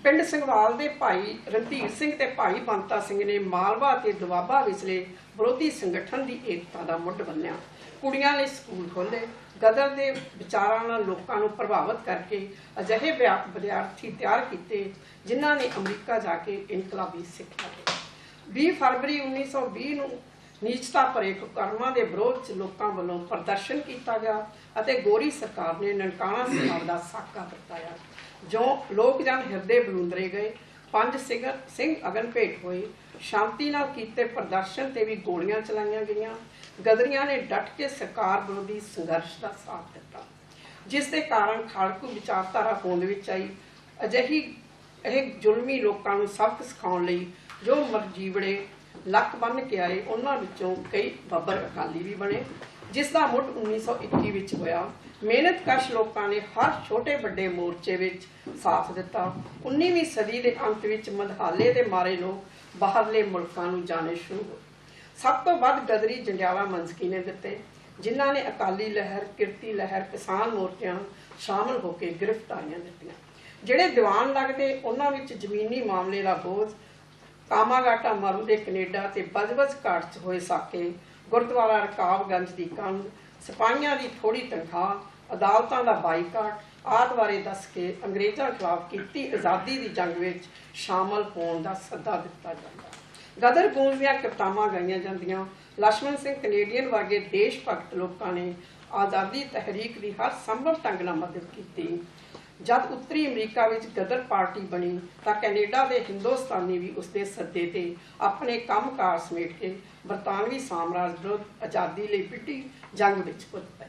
ਪਿੰਡ ਸੰਘਵਾਲ ਦੇ ਭਾਈ ਰਣਧੀਰ ਸਿੰਘ ਤੇ ਭਾਈ ਬੰਤਾ ਸਿੰਘ ਨੇ ਮਾਲਵਾ ਅਤੇ ਦੁਆਬਾ ਵਿਚਲੇ ਵਿਰੋਧੀ ਸੰਗਠਨ ਦੀ ਏਕਤਾ ਦਾ ਮੁੱਢ ਬੰਨਿਆ। ਕੁੜੀਆਂ ਲਈ ਸਕੂਲ ਖੋਲ੍ਹੇ। ਗਦਰ ਦੇ ਵਿਚਾਰਾਂ ਨਾਲ ਲੋਕਾਂ ਨੂੰ ਪ੍ਰਭਾਵਿਤ ਕਰਕੇ ਅਜਿਹੇ ਵਿਦਿਆਰਥੀ ਤਿਆਰ ਕੀਤੇ ਜਿਨ੍ਹਾਂ ਨੇ ਅਮਰੀਕਾ ਜਾ ਕੇ ਇਨਕਲਾਬੀ ਸਿੱਖਿਆ ਲਈ। 20 ਫਰਵਰੀ 1920 ਨੂੰ ਨੀਚਤਾ ਭਰੇ ਕੁਕਰਮਾਂ ਦੇ ਵਿਰੋਧ 'ਚ ਲੋਕਾਂ ਵੱਲੋਂ ਪ੍ਰਦਰਸ਼ਨ ਕੀਤਾ ਗਿਆ ਅਤੇ ਗੋਰੀ ਸਰਕਾਰ ਨੇ ਨਨਕਾਣਾ ਸਾਹਿਬ ਦਾ ਸਾਕਾ ਵਰਤਾਇਆ। ਜੋ ਲੋਕ ਜਨ ਹਿਰਦੇ ਬਲੂੰਦਰੇ ਗਏ, 5 ਸਿੰਘ ਅਗਨ ਭੇਟ ਹੋਏ। ਸ਼ਾਂਤੀ ਨਾਲ ਕੀਤੇ ਪ੍ਰਦਰਸ਼ਨ ਤੇ ਵੀ ਗੋਲੀਆਂ ਚਲਾਈਆਂ ਗਈਆਂ। ਗਦਰੀਆਂ ਨੇ ਡਟ ਕੇ ਸਰਕਾਰ ਵਿਰੋਧੀ ਸੰਘਰਸ਼ ਦਾ ਸਾਥ ਦਿੱਤਾ, ਜਿਸ ਦੇ ਕਾਰਨ ਖਾੜਕੂ ਵਿਚਾਰਧਾਰਾ ਹੋਂਦ ਵਿੱਚ ਆਈ। ਇਹ ਜ਼ੁਲਮੀ ਲੋਕਾਂ ਨੂੰ ਸਬਕ ਸਿਖਾਉਣ ਲਈ ਜੋ ਮਰਜੀਵੜੇ ਲੱਕ ਬੰਨ੍ਹ ਕੇ ਆਏ, ਉਹਨਾਂ ਵਿੱਚੋਂ ਕਈ ਬੱਬਰ ਅਕਾਲੀ ਵੀ ਬਣੇ, ਜਿਸ ਦਾ ਮੁੱਢ 1921 ਵਿੱਚ ਹੋਇਆ। ਮਿਹਨਤਕਸ਼ ਲੋਕਾਂ ਨੇ ਹਰ ਛੋਟੇ ਵੱਡੇ ਮੋਰਚੇ ਵਿੱਚ ਸਾਥ ਦਿੱਤਾ। 19ਵੀਂ ਸਦੀ ਦੇ ਅੰਤ ਵਿੱਚ ਮਧਾਲੇ ਦੇ ਮਾਰੇ ਲੋਕ ਬਾਹਰਲੇ ਮੁਲਕਾਂ ਨੂੰ ਜਾਣੇ ਸ਼ੁਰੂ ਹੋਏ। ਸਭ ਤੋਂ ਵੱਧ ਗਦਰੀ ਜੰਡਿਆਲਾ ਮੰਜ਼ਕੀ ਨੇ ਦਿੱਤੇ, ਜਿਨ੍ਹਾਂ ਨੇ ਅਕਾਲੀ ਲਹਿਰ, ਕਿਰਤੀ ਲਹਿਰ, ਕਿਸਾਨ ਮੋਰਚਿਆਂ ਸ਼ਾਮਲ ਹੋ ਕੇ ਗ੍ਰਿਫਤਾਰੀਆਂ ਦਿੱਤੀਆਂ। ਜਿਹੜੇ ਦੀਵਾਨ ਲੱਗਦੇ, ਉਹਨਾਂ ਵਿੱਚ ਜ਼ਮੀਨੀ ਮਾਮਲੇ ਦਾ ਬੋਝ, ਕਾਮਾਗਾਟਾ ਮਾਰੂ ਦੇ ਕੈਨੇਡਾ ਤੇ ਬਜਬਜ ਘਾਟ 'ਚ ਹੋਏ ਸਾਕੇ, ਗੁਰਦੁਆਰਾ ਰਕਾਬਗੰਜ ਦੀ ਕੰਧ, ਸਿਪਾਹੀਆਂ ਦੀ ਥੋੜੀ ਤਨਖਾਹ, ਅਦਾਲਤਾਂ ਦਾ ਬਾਈਕਾਟ ਆਦਿ ਬਾਰੇ ਦੱਸ ਕੇ ਅੰਗਰੇਜ਼ਾਂ ਖਿਲਾਫ ਕੀਤੀ ਆਜ਼ਾਦੀ ਦੀ ਜੰਗ ਵਿੱਚ ਸ਼ਾਮਲ ਹੋਣ ਦਾ ਸੱਦਾ ਦਿੱਤਾ ਜਾਂਦਾ। ਗਦਰ ਗੂੰਜ ਦੀਆਂ ਕਵਿਤਾਵਾਂ ਗਾਈਆਂ ਜਾਂਦੀਆਂ। ਲਛਮਣ ਸਿੰਘ ਕੈਨੇਡੀਅਨ ਵਰਗੇ ਦੇਸ਼ ਭਗਤ ਲੋਕਾਂ ਨੇ ਆਜ਼ਾਦੀ ਤਹਿਰੀਕ ਦੀ ਹਰ ਸੰਭਵ ਢੰਗ ਨਾਲ ਮਦਦ ਕੀਤੀ। ਜਦ ਉੱਤਰੀ ਅਮਰੀਕਾ ਵਿੱਚ ਗਦਰ ਪਾਰਟੀ ਬਣੀ ਤਾਂ ਕੈਨੇਡਾ ਦੇ ਹਿੰਦੁਸਤਾਨੀ ਵੀ ਉਸਦੇ ਸੱਦੇ ਤੇ ਆਪਣੇ ਕੰਮਕਾਰ ਸਮੇਟ ਕੇ ਬਰਤਾਨਵੀ ਸਾਮਰਾਜ ਵਿਰੁੱਧ ਆਜ਼ਾਦੀ ਲਈ ਵਿੱਢੀ ਜੰਗ ਵਿੱਚ ਕੁੱਦ ਪਏ।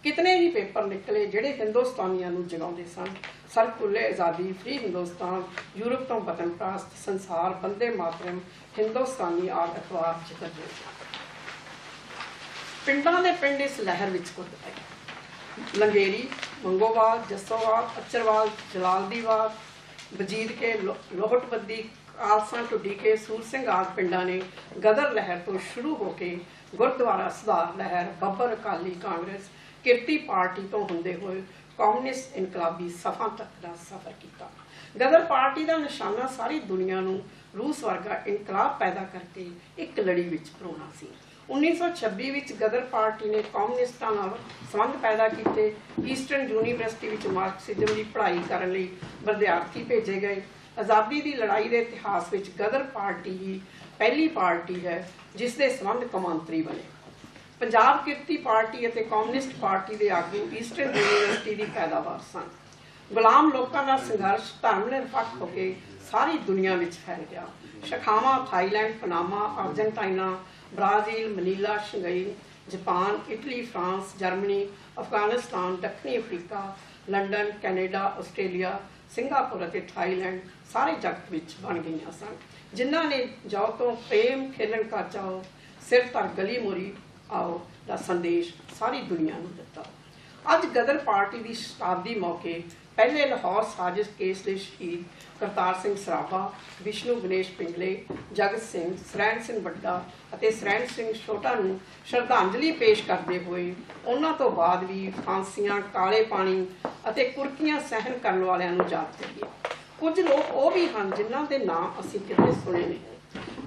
ਕਿਤਨੇ ਹੀ ਪੇਪਰ ਨਿਕਲੇ ਜਿਹੜੇ ਹਿੰਦੁਸਤਾਨੀਆਂ ਨੂੰ ਜਗਾਉਂਦੇ ਸਨ। ਸਰਕੁਲੇ ਆਜ਼ਾਦੀ, ਫ੍ਰੀ ਹਿੰਦੁਸਤਾਨ, ਯੂਰਪ ਤੋਂ ਵਤਨ ਪ੍ਰਾਸਤ, ਸੰਸਾਰ, ਬੰਦੇ ਮਾਤਰਮ, ਹਿੰਦੁਸਤਾਨੀ ਆਦਿ ਅਖਬਾਰ ਜ਼ਿਕਰ ਹੋਏ। ਪਿੰਡਾਂ ਦੇ ਪਿੰਡ ਇਸ ਲਹਿਰ ਵਿੱਚ ਕੁੱਦ ਪਏ। ਲੰਗੇਰੀ, ਮੰਗੋਵਾਲ, ਜੱਸੋਵਾਲ, ਅਚਰਵਾਲ, ਜਲਾਲਦੀਵਾਲ, ਵਜੀਦ ਕੇ, ਲੋਹਟਬੱਦੀ, ਖਾਲਸਾ, ਢੁੱਡੀ ਕੇ, ਸੂਰ ਸਿੰਘ ਆਦਿ ਪਿੰਡਾਂ ਨੇ ਗਦਰ ਲਹਿਰ ਤੋਂ ਸ਼ੁਰੂ ਹੋ ਕੇ ਗੁਰਦੁਆਰਾ ਸੁਧਾਰ ਲਹਿਰ, ਬੱਬਰ ਅਕਾਲੀ ਕਾਂਗਰਸ, ਕਿਰਤੀ ਪਾਰਟੀ ਤੋਂ ਹੁੰਦੇ ਹੋਏ ਕਮਿਊਨਿਸਟ ਇਨਕਲਾਬੀ ਸਫਾ ਤੱਕ ਦਾ ਸਫ਼ਰ ਕੀਤਾ। ਗਦਰ ਪਾਰਟੀ ਦਾ ਨਿਸ਼ਾਨਾ ਸਾਰੀ ਦੁਨੀਆ ਨੂੰ ਰੂਸ ਵਰਗਾ ਇਨਕਲਾਬ ਪੈਦਾ ਕਰਕੇ ਇੱਕ ਲੜੀ ਵਿੱਚ ਪਰੋਣਾ ਸੀ। 1926 ਵਿੱਚ ਗਦਰ ਪਾਰਟੀ ਨੇ ਕਮਿਊਨਿਸਟਾਂ ਨਾਲ ਸੰਬੰਧ ਪੈਦਾ ਕੀਤੇ। ਈਸਟਰਨ ਯੂਨੀਵਰਸਿਟੀ ਵਿੱਚ ਮਾਰਕਸਿਜ਼ਮ ਦੀ ਪੜ੍ਹਾਈ ਕਰਨ ਲਈ ਵਿਦਿਆਰਥੀ ਭੇਜੇ ਗਏ। ਆਜ਼ਾਦੀ ਦੀ ਲੜਾਈ ਦੇ ਇਤਿਹਾਸ ਵਿੱਚ ਗਦਰ ਪਾਰਟੀ ਹੀ ਪਹਿਲੀ ਪਾਰਟੀ ਹੈ ਜਿਸ ਦੇ ਸੰਬੰਧ ਕੌਮਾਂਤਰੀ ਬਣੇ। ਪੰਜਾਬ ਕਿਰਤੀ ਪਾਰਟੀ ਅਤੇ ਕਮਿਊਨਿਸਟ ਪਾਰਟੀ ਦੇ ਆਗੂ ਈਸਟਰਨ ਯੂਨੀਵਰਸਿਟੀ ਦੀ ਪੈਦਾਵਾਰ ਸਨ। ਗੁਲਾਮ ਲੋਕਾਂ ਦਾ ਸੰਘਰਸ਼ ਧਰਮ ਨਿਰਪੱਖ ਹੋ ਕੇ ਸਾਰੀ ਦੁਨੀਆ ਵਿੱਚ ਫੈਲ ਗਿਆ। ਸ਼ਾਖਾਵਾਂ Thailand, Panama, Argentina, Brazil, Manila, Shanghai, Japan, Italy, France, Germany, Afghanistan, ਦੱਖਣੀ Africa, London, Canada, Australia, Singapore ਅਤੇ ਥਾਈਲੈਂਡ ਸਾਰੇ ਜਗਤ ਵਿੱਚ ਬਣ ਗਈਆਂ ਸਨ, ਜਿਨ੍ਹਾਂ ਨੇ ਜਾਓ ਤੋਂ ਪ੍ਰੇਮ ਖੇਲਣ ਕਾ ਚਾਓ, ਸਿਰ ਧਰ ਗਲੀ ਮੋਰੀ ਆਓ ਦਾ ਸੰਦੇਸ਼ ਸਾਰੀ ਦੁਨੀਆ ਨੂੰ ਦਿੱਤਾ। ਅੱਜ ਗਦਰ ਪਾਰਟੀ ਦੀ ਸ਼ਤਾਬਦੀ ਮੌਕੇ ਪਹਿਲੇ ਲਾਹੌਰ ਸਾਜ਼ਿਸ਼ ਕੇਸ ਦੇ ਸ਼ਹੀਦ ਕਰਤਾਰ ਸਿੰਘ ਸਰਾਭਾ, ਵਿਸ਼ਨੂੰ ਗਣੇਸ਼ ਪਿੰਗਲੇ, ਜਗਤ ਸਿੰਘ, ਸਰੈਣ ਸਿੰਘ ਵੱਡਾ ਅਤੇ ਸਰੈਣ ਸਿੰਘ ਛੋਟਾ ਨੂੰ ਸ਼ਰਧਾਂਜਲੀ ਪੇਸ਼ ਕਰਦੇ ਹੋਏ ਉਹਨਾਂ ਤੋਂ ਬਾਅਦ ਵੀ ਫਾਂਸੀਆਂ, ਕਾਲੇ ਪਾਣੀ ਅਤੇ ਕੁਰਕੀਆਂ ਸਹਿਣ ਕਰਨ ਵਾਲਿਆਂ ਨੂੰ ਯਾਦ ਕਰੀਏ। ਕੁਝ ਲੋਕ ਉਹ ਵੀ ਹਨ ਜਿਨ੍ਹਾਂ ਦੇ ਨਾਂ ਅਸੀਂ ਕਿਤੇ ਸੁਣੇ ਨਹੀਂ।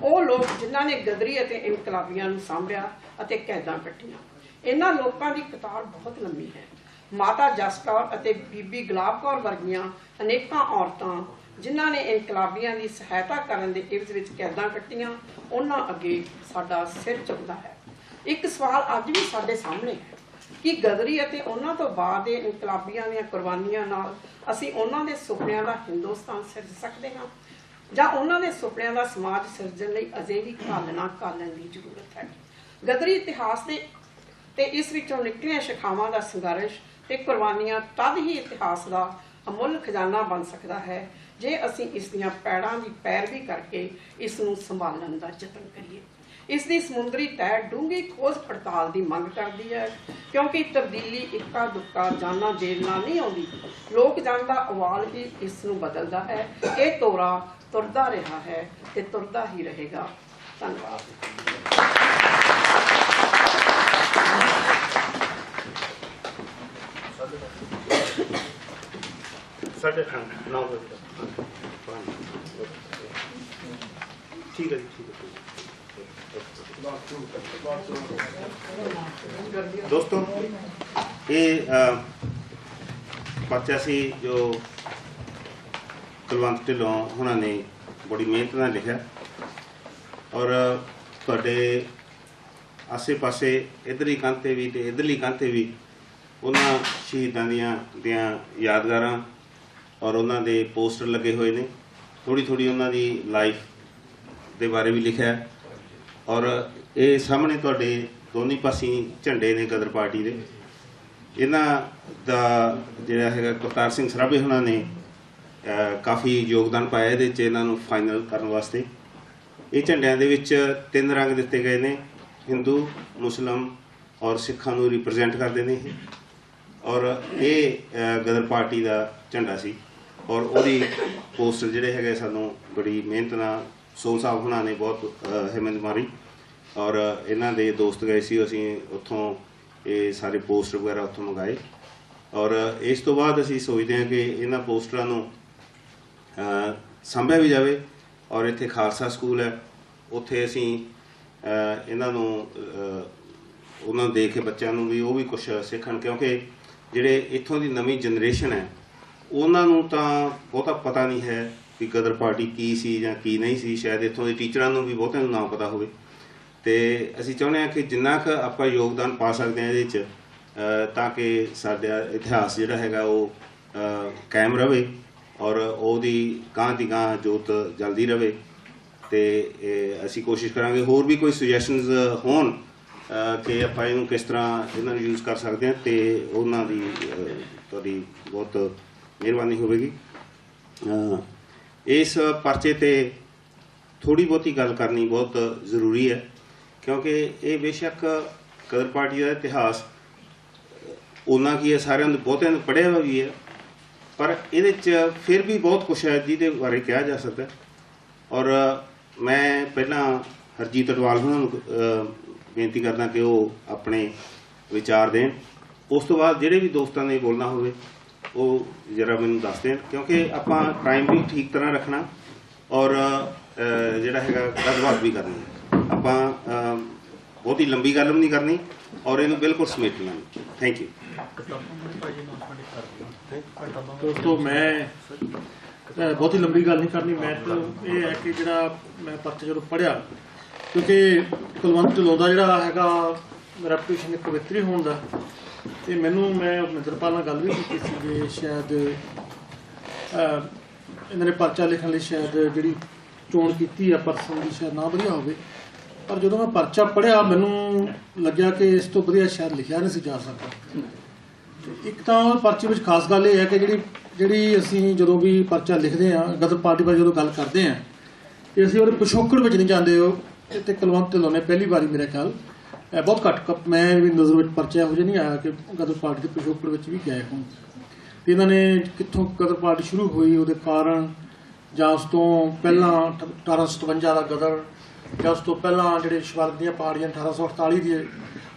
ਉਹ ਲੋਕ ਜਿਨ੍ਹਾਂ ਨੇ ਗਦਰੀ ਅਤੇ ਇਨਕਲਾਬੀਆਂ ਨੂੰ ਸਾਂਭਿਆ ਅਤੇ ਕੈਦਾਂ ਕੱਟੀਆਂ। ਇਹਨਾਂ ਲੋਕਾਂ ਦੀ ਕਤਾਰ ਬਹੁਤ ਲੰਮੀ ਹੈ। ਮਾਤਾ ਜਸ ਕੌਰ ਅਤੇ ਬੀਬੀ ਗੁਲਾਬ ਕੌਰ ਵਰਗੀਆਂ ਅਨੇਕਾਂ ਔਰਤਾਂ ਜਿਨ੍ਹਾਂ ਨੇ ਇਨਕਲਾਬੀਆਂ ਦੀ ਸਹਾਇਤਾ ਕਰਨ ਦੇ ਇਵਜ਼ ਵਿੱਚ ਕੈਦਾਂ ਕੱਟੀਆਂ, ਉਹਨਾਂ ਅੱਗੇ ਸਾਡਾ ਸਿਰ ਝੁਕਦਾ ਹੈ। ਇੱਕ ਸਵਾਲ ਅੱਜ ਵੀ ਸਾਡੇ ਸਾਹਮਣੇ ਹੈ ਕਿ ਗਦਰੀ ਅਤੇ ਉਹਨਾਂ ਤੋਂ ਬਾਅਦ ਦੇ ਇਨਕਲਾਬੀਆਂ ਦੀਆਂ ਕੁਰਬਾਨੀਆਂ ਨਾਲ ਅਸੀਂ ਉਹਨਾਂ ਦੇ ਸੁਪਨਿਆਂ ਦਾ ਹਿੰਦੁਸਤਾਨ ਸਿਰਜ ਸਕਦੇ ਹਾਂ, ਜਾਂ ਉਹਨਾਂ ਦੇ ਸੁਪਨਿਆਂ ਦਾ ਸਮਾਜ ਸਿਰਜਣ ਲਈ ਅਜੇ ਵੀ ਘਾਲਣ ਦੀ ਜ਼ਰੂਰਤ ਹੈ। ਗਦਰੀ ਇਤਿਹਾਸ ਤੇ ਇਸ ਵਿੱਚੋਂ ਨਿਕਲੀਆਂ ਸ਼ਿਖਾਵਾਂ ਦਾ ਸੰਘਰਸ਼ ਤੇ ਕੁਰਬਾਨੀਆਂ ਤਦ ਹੀ ਇਤਿਹਾਸ ਦਾ ਅਮੁੱਲ ਖਜ਼ਾਨਾ ਬਣ ਸਕਦਾ ਹੈ ਜੇ ਅਸੀਂ ਇਸ ਦੀਆਂ ਪੈੜਾਂ ਦੀ ਪੈਰਵੀ ਕਰਕੇ ਇਸ ਨੂੰ ਸੰਭਾਲਣ ਦਾ ਯਤਨ ਕਰੀਏ। ਇਸ ਦੀ ਸਮੁੰਦਰੀ ਤਹਿ ਡੂੰਘੀ ਖੋਜ ਪੜਤਾਲ ਦੀ ਮੰਗ ਕਰਦੀ ਹੈ, ਕਿਉਂਕਿ ਤਬਦੀਲੀ ਇੱਕਾ ਦੁੱਕਾ ਜਾਨਾਂ ਜੇਲ ਨਾਲ ਨਹੀਂ ਆਉਂਦੀ। ਲੋਕ ਜਨ ਦਾ ਉਵਾਲ ਹੀ ਇਸ ਨੂੰ ਬਦਲਦਾ ਹੈ। ਇਹ ਤੋਰਾ ਤੁਰਦਾ ਰਿਹਾ ਹੈ ਤੇ ਤੁਰਦਾ ਹੀ ਰਹੇਗਾ। ਧੰਨਵਾਦ। ठीक है जी, ठीक है दोस्तों, ये पर्चा सी जो कुलवंत ढिल्लों उन्होंने बड़ी मेहनत नाल लिखा और तुहाडे आसे पासे इधरली कंध भी ते इधरली कंध भी उन्हां शहीदां दियां यादगारां और उन्होंने दे पोस्टर लगे हुए ने। थोड़ी थोड़ी उन्होंने लाइफ के बारे भी लिखा है और ये सामने तुहाडे दोनों पासी झंडे ने गदर पार्टी के। इन्हां दा जिहड़ा हैगा करतार सिंह सराभे उन्होंने काफ़ी योगदान पाया इहदे च इन्हां नूं फाइनल करन वास्ते। ये झंडियां दे विच 3 रंग दिते गए ने, हिंदू, मुस्लिम और सिखां नूं रिप्रजेंट करते हैं और ये गदर पार्टी का झंडा सी और वही पोस्टर जोड़े है सानू बड़ी मेहनत नाल सोल साहब होना ने बहुत हिम्मत मारी और इन्हों के दोस्त गए सी, असी उत्थों ये सारे पोस्टर वगैरह उत्थों मंगाए और इस तो बाद असी सोचते हैं कि इन्हों पोस्टरां नूं संभाया भी जाए और इत्थे खालसा स्कूल है, उत्थे असी इन्हां नूं उन्होंने देख के बच्चों भी वो भी कुछ सीखण, क्योंकि जिहड़े इत्थों की नवीं जनरेशन है उन्होंने तो बहुता पता नहीं है कि गदर पार्टी की सी या की नहीं सी। शायद इत्थों के टीचरों भी बहुतों ना पता हो। तो असी चाहुंदे हां कि जिन्ना क आपां योगदान पा सकते हैं इहदे ताकि साडा इतिहास जिहड़ा हैगा वो कायम रहे और ओहदी गांह दी गांह जोत जलदी रहे। तो असी कोशिश करांगे होर भी कोई सुजैशनस होण कि आपां इहनूं किस तरह इन्हां नूं यूज़ कर सकते हैं, तो उन्हां दी तुहाडी बहुत मेहरबानी होगी। इस परचे ते थोड़ी बहुती गल करनी बहुत जरूरी है, क्योंकि ये बेशक गदर पार्टी का इतिहास उन्ना की है, सारे बहुतों ने पढ़िया भी है, पर ये फिर भी बहुत कुछ है जिहदे बारे कहा जा सकता है। और मैं पहला हरजीत अडवाल उन्होंने बेनती करदा कि वो अपने विचार दें, उस तो बाद जिहड़े भी दोस्तों ने बोलना होवे वो जरा मैनूं दस दें, क्योंकि आपां टाइम भी ठीक तरह रखना और जिहड़ा हैगा गलबात भी करनी। आपां बहुती लंबी गल भी नहीं करनी और इहनूं बिल्कुल समेटना नहीं। थैंक यू दोस्तों, मैं बहुती लंबी गल नहीं करनी। मैं तो ये है कि जिहड़ा मैं परचा जो पढ़िया, क्योंकि कुलवंत ढिल्लों दा जिहड़ा हैगा रैपूटेशन एक पवित्री होने का, तो मैं मित्रपाल नाल गल भी की सी शायद इन्होंने परचा लिखण लई शायद जिहड़ी चोण की है परसन की शायद ना वधिया होवे, पर जो मैं परचा पढ़िया मैनूं लग्या कि इस तो वधिया शायद लिखिया नहीं सी जा सकता। ਇੱਕ ਤਾਂ ਪਰਚੇ ਵਿੱਚ ਖਾਸ ਗੱਲ ਇਹ ਹੈ ਕਿ ਜਿਹੜੀ ਅਸੀਂ ਜਦੋਂ ਵੀ ਪਰਚਾ ਲਿਖਦੇ ਹਾਂ ਗਦਰ ਪਾਰਟੀ ਬਾਰੇ ਜਦੋਂ ਗੱਲ ਕਰਦੇ ਹਾਂ ਤੇ ਅਸੀਂ ਉਹਦੇ ਪਿਛੋਕੜ ਵਿੱਚ ਨਹੀਂ ਜਾਂਦੇ। ਉਹ ਤੇ ਕੁਲਵੰਤ ਢਿੱਲੋਂ ਨੇ ਪਹਿਲੀ ਵਾਰੀ ਮੇਰੇ ਖਿਆਲ ਬਹੁਤ ਘੱਟ ਮੈਂ ਵੀ ਨਜ਼ਰ ਵਿੱਚ ਪਰਚਾ ਇਹੋ ਜਿਹਾ ਨਹੀਂ ਆਇਆ ਕਿ ਗਦਰ ਪਾਰਟੀ ਦੇ ਪਿਛੋਕੜ ਵਿੱਚ ਵੀ ਗਏ ਹੋਣ। ਤੇ ਇਹਨਾਂ ਨੇ ਕਿੱਥੋਂ ਗਦਰ ਪਾਰਟੀ ਸ਼ੁਰੂ ਹੋਈ, ਉਹਦੇ ਕਾਰਨ, ਜਾਂ ਉਸ ਤੋਂ ਪਹਿਲਾਂ 1857 ਦਾ ਗਦਰ, ਜਾਂ ਉਸ ਤੋਂ ਪਹਿਲਾਂ ਜਿਹੜੇ ਸ਼ਿਵਾਲਿਕ ਦੀਆਂ ਪਾਰਟੀਆਂ 1848 ਦੇ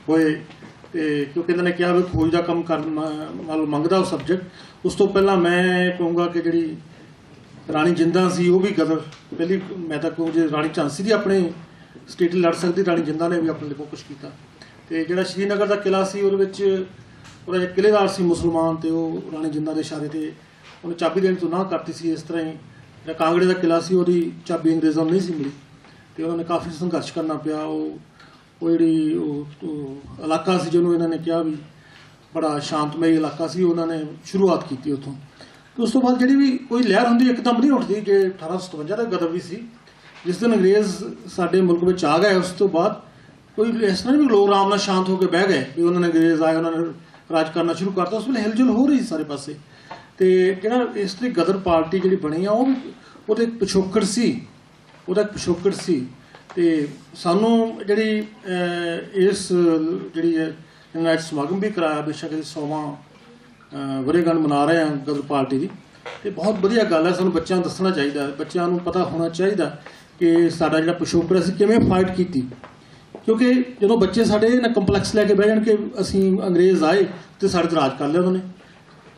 ਹੋਏ। ਤੇ ਕਿਉਂਕਿ ਇਹਨਾਂ ਨੇ ਕਿਹਾ ਵੀ ਖੋਜ ਦਾ ਕੰਮ ਕਰਨ ਮਤਲਬ ਮੰਗਦਾ ਉਹ ਸਬਜੈਕਟ। ਉਸ ਤੋਂ ਪਹਿਲਾਂ ਮੈਂ ਕਹੂੰਗਾ ਕਿ ਜਿਹੜੀ ਰਾਣੀ ਜਿੰਦਾਂ ਸੀ ਉਹ ਵੀ ਗਦਰ ਪਹਿਲੀ, ਮੈਂ ਤਾਂ ਕਹੂੰ ਜੇ ਰਾਣੀ ਝਾਂਸੀ ਦੀ ਆਪਣੇ ਸਟੇਟ ਲੜ ਸਕਦੀ, ਰਾਣੀ ਜਿੰਦਾਂ ਨੇ ਵੀ ਆਪਣੇ ਲਈ ਬਹੁਤ ਕੁਛ ਕੀਤਾ। ਤੇ ਜਿਹੜਾ ਸ਼੍ਰੀਨਗਰ ਦਾ ਕਿਲ੍ਹਾ ਸੀ ਉਹਦੇ ਵਿੱਚ ਉਹਦਾ ਜਿਹੜਾ ਕਿਲ੍ਹੇਦਾਰ ਸੀ ਮੁਸਲਮਾਨ, ਤੇ ਉਹ ਰਾਣੀ ਜਿੰਦਾਂ ਦੇ ਇਸ਼ਾਰੇ ਤੇ ਉਹਨੇ ਚਾਬੀ ਦੇਣ ਤੋਂ ਨਾ ਕਰਤੀ ਸੀ। ਇਸ ਤਰ੍ਹਾਂ ਹੀ ਜਿਹੜਾ ਕਾਂਗੜੇ ਦਾ ਕਿਲ੍ਹਾ ਸੀ ਉਹਦੀ ਚਾਬੀ ਅੰਗਰੇਜ਼ਾਂ ਨੂੰ ਨਹੀਂ ਸੀ ਮਿਲੀ ਤੇ ਉਹਨਾਂ ਨੇ ਕਾਫੀ ਸੰਘਰਸ਼ ਕਰਨਾ ਪਿਆ। ਉਹ ਜਿਹੜੀ ਉਹ ਇਲਾਕਾ ਸੀ ਜਿਹਨੂੰ ਇਹਨਾਂ ਨੇ ਕਿਹਾ ਵੀ ਬੜਾ ਸ਼ਾਂਤਮਈ ਇਲਾਕਾ ਸੀ, ਉਹਨਾਂ ਨੇ ਸ਼ੁਰੂਆਤ ਕੀਤੀ ਉੱਥੋਂ। ਤੇ ਉਸ ਤੋਂ ਬਾਅਦ ਜਿਹੜੀ ਵੀ ਕੋਈ ਲਹਿਰ ਹੁੰਦੀ ਇੱਕਦਮ ਨਹੀਂ ਉੱਠਦੀ। ਜੇ 1857 ਦਾ ਗਦਰ ਵੀ ਸੀ ਜਿਸ ਦਿਨ ਅੰਗਰੇਜ਼ ਸਾਡੇ ਮੁਲਕ ਵਿੱਚ ਆ ਗਏ, ਉਸ ਤੋਂ ਬਾਅਦ ਕੋਈ ਇਸ ਤਰ੍ਹਾਂ ਨਹੀਂ ਵੀ ਲੋਕ ਆਰਾਮ ਨਾਲ ਸ਼ਾਂਤ ਹੋ ਕੇ ਬਹਿ ਗਏ ਵੀ ਉਹਨਾਂ ਨੇ ਅੰਗਰੇਜ਼ ਆਏ ਉਹਨਾਂ ਨੇ ਰਾਜ ਕਰਨਾ ਸ਼ੁਰੂ ਕਰਤਾ। ਉਸ ਵੇਲੇ ਹਿਲਜੁਲ ਹੋ ਰਹੀ ਸਾਰੇ ਪਾਸੇ। ਤੇ ਜਿਹੜਾ ਇਸ ਤਰੀ ਗਦਰ ਪਾਰਟੀ ਜਿਹੜੀ ਬਣੀ ਆ ਉਹ ਵੀ ਉਹਦੇ ਪਿਛੋਕੜ ਸੀ, ਉਹਦਾ ਪਿਛੋਕੜ ਸੀ। ਤੇ ਸਾਨੂੰ ਜਿਹੜੀ ਇਸ ਜਿਹੜੀ ਇਹਨਾਂ ਅੱਜ ਸਮਾਗਮ ਵੀ ਕਰਾਇਆ, ਬੇਸ਼ੱਕ ਅਸੀਂ 100ਵਾਂ ਵਰ੍ਹੇਗੰਢ ਮਨਾ ਰਹੇ ਹਾਂ ਗਦਰ ਪਾਰਟੀ ਦੀ, ਤੇ ਬਹੁਤ ਵਧੀਆ ਗੱਲ ਹੈ। ਸਾਨੂੰ ਬੱਚਿਆਂ ਨੂੰ ਦੱਸਣਾ ਚਾਹੀਦਾ, ਬੱਚਿਆਂ ਨੂੰ ਪਤਾ ਹੋਣਾ ਚਾਹੀਦਾ ਕਿ ਸਾਡਾ ਜਿਹੜਾ ਪਿਛੋਕੜ ਅਸੀਂ ਕਿਵੇਂ ਫਾਈਟ ਕੀਤੀ। ਕਿਉਂਕਿ ਜਦੋਂ ਬੱਚੇ ਸਾਡੇ ਨਾ ਕੰਪਲੈਕਸ ਲੈ ਕੇ ਬਹਿ ਜਾਣ ਕਿ ਅਸੀਂ ਅੰਗਰੇਜ਼ ਆਏ ਤੇ ਸਾਡੇ 'ਤੇ ਰਾਜ ਕਰ ਲਿਆ ਉਹਨਾਂ ਨੇ,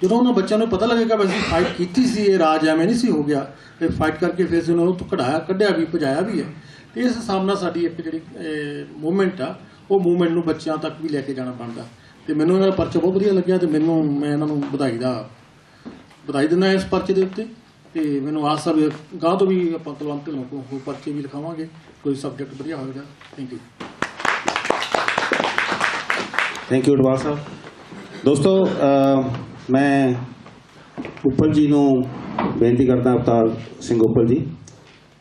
ਜਦੋਂ ਉਹਨਾਂ ਬੱਚਿਆਂ ਨੂੰ ਪਤਾ ਲੱਗੇਗਾ ਵੀ ਅਸੀਂ ਫਾਈਟ ਕੀਤੀ ਸੀ, ਇਹ ਰਾਜ ਐਵੇਂ ਨਹੀਂ ਸੀ ਹੋ ਗਿਆ, ਤੇ ਫਾਈਟ ਕਰਕੇ ਫਿਰ ਅਸੀਂ ਉਹਨਾਂ ਨੂੰ ਕੱਢਿਆ ਵੀ, ਭਜਾਇਆ ਵੀ ਹੈ। ਤੇ ਇਸ ਹਿਸਾਬ ਨਾਲ ਸਾਡੀ ਇੱਕ ਜਿਹੜੀ ਮੂਵਮੈਂਟ ਆ ਉਹ ਮੂਵਮੈਂਟ ਨੂੰ ਬੱਚਿਆਂ ਤੱਕ ਵੀ ਲੈ ਕੇ ਜਾਣਾ ਬਣਦਾ। ਤੇ ਮੈਨੂੰ ਇਹਨਾਂ ਦਾ ਪਰਚਾ ਬਹੁਤ ਵਧੀਆ ਲੱਗਿਆ ਤੇ ਮੈਂ ਇਹਨਾਂ ਨੂੰ ਵਧਾਈ ਦਿੰਦਾ ਇਸ ਪਰਚੇ ਦੇ ਉੱਤੇ। ਤੇ ਮੈਨੂੰ ਆਸ ਆ ਵੀ ਗਾਹ ਤੋਂ ਵੀ ਆਪਾਂ ਕੁਲਵੰਤ ਢਿੱਲੋਂ ਕੋਲ ਹੋਰ ਪਰਚੇ ਵੀ ਲਿਖਾਵਾਂਗੇ, ਕੋਈ ਸਬਜੈਕਟ ਵਧੀਆ ਹੋਵੇਗਾ। Thank you. ਥੈਂਕ ਯੂ ਡਵਾਲ ਸਾਹਿਬ। ਦੋਸਤੋ, ਮੈਂ ਉੱਪਲ ਜੀ ਨੂੰ ਬੇਨਤੀ ਕਰਦਾ, ਅਵਤਾਰ ਸਿੰਘ ਉੱਪਲ ਜੀ,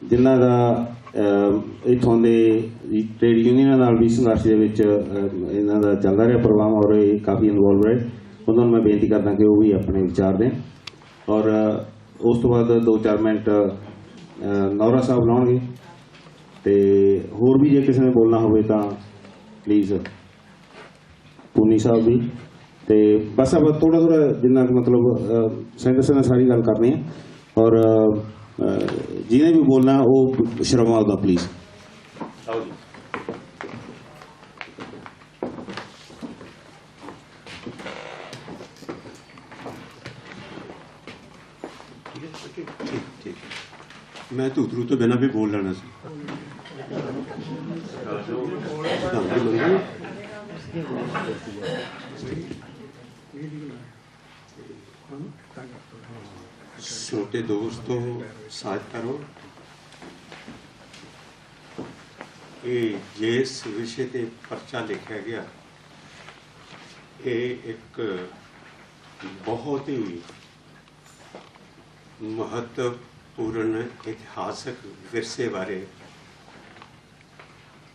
ਜਿਨ੍ਹਾਂ ਦਾ ਇੱਥੋਂ ਦੇ ਟ੍ਰੇਡ ਯੂਨੀਅਨਾਂ ਨਾਲ ਵੀ ਸੰਘਰਸ਼ ਦੇ ਵਿੱਚ ਇਹਨਾਂ ਦਾ ਚੱਲਦਾ ਰਿਹਾ ਪ੍ਰੋਗਰਾਮ ਔਰ ਇਹ ਕਾਫੀ ਇਨਵੋਲਵ ਰਹੇ। ਉਹਨਾਂ ਨੂੰ ਮੈਂ ਬੇਨਤੀ ਕਰਦਾ ਕਿ ਉਹ ਵੀ ਆਪਣੇ ਵਿਚਾਰ ਦੇਣ। ਔਰ ਉਸ ਤੋਂ ਬਾਅਦ 2-4 ਮਿੰਟ ਨੌਰਾ ਸਾਹਿਬ ਲਾਉਣਗੇ। ਤੇ ਹੋਰ ਵੀ ਜੇ ਕਿਸੇ ਨੇ ਬੋਲਣਾ ਹੋਵੇ ਤਾਂ ਪਲੀਜ਼ ਪੂਨੀ ਸਾਹਿਬ ਵੀ। ਤੇ ਬਸ ਆਪਾਂ ਥੋੜਾ ਜਿੰਨਾ ਕੁ ਮਤਲਬ ਸੈਂਟਰ ਨੇ ਸਾਰੀ ਗੱਲ ਕਰਨੀ ਹੈ। ਔਰ ਜਿਹਨੇ ਵੀ ਬੋਲਣਾ ਉਹ ਸ਼ਰਮਾ ਉਹਦਾ ਪਲੀਜ਼। ਆਓ ਜੀ। ठीक मैं धूतरू तो बिना भी बोल लेना सी। छोटे दोस्तों साथ करो, ये जिस विषय ते पर्चा लिखा गया ये एक बहुत ही महत्वपूर्ण इतिहासक विरसे बारे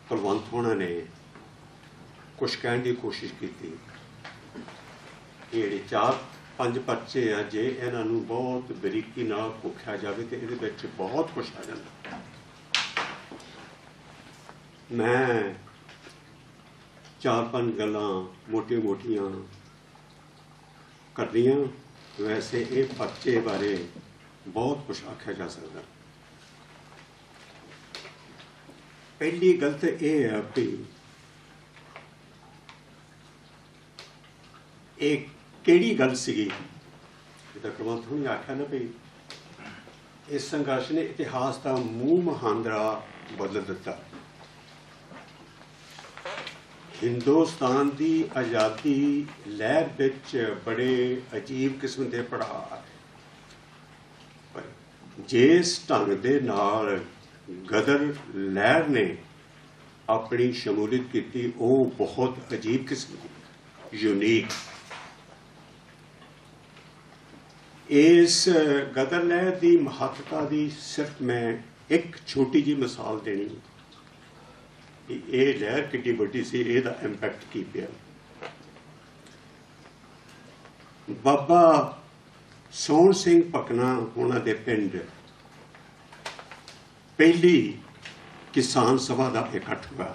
कुलवंत होना ने कुछ कहने की कोशिश की। ये 4-5 पर्चे आ जे इन्हों बहुत बरीकी नाल घोखिया जाए तो ये बहुत कुछ आ जाता। मैं 4-5 गल्लां मोटी-मोटियां करनियां, वैसे ये पर्चे बारे बहुत कुछ आख्या जा सकता। पहली गल तो यह है कि एक केड़ी गल सीगी कुलवंत होनी आख्या ना भी इस संघर्ष ने इतिहास का मूंह महांदरा बदल दिता। हिंदुस्तान की आज़ादी लहर विच बड़े अजीब किस्म के पड़ाव, जिस ढंग दे नाल गदर लहर ने अपनी शमूलियत की वो बहुत अजीब किस्म की यूनीक। इस गदर लहर की महत्ता की सिर्फ मैं एक छोटी जी मिसाल देनी, ये लहर कितनी बड़ी सी, इसका इंपैक्ट की पिया। ਬਾਬਾ ਸੋਹਣ ਸਿੰਘ ਭਕਨਾ ਉਹਨਾਂ ਦੇ ਪਿੰਡ ਪਹਿਲੀ ਕਿਸਾਨ ਸਭਾ ਦਾ ਇਕੱਠ ਹੋਇਆ।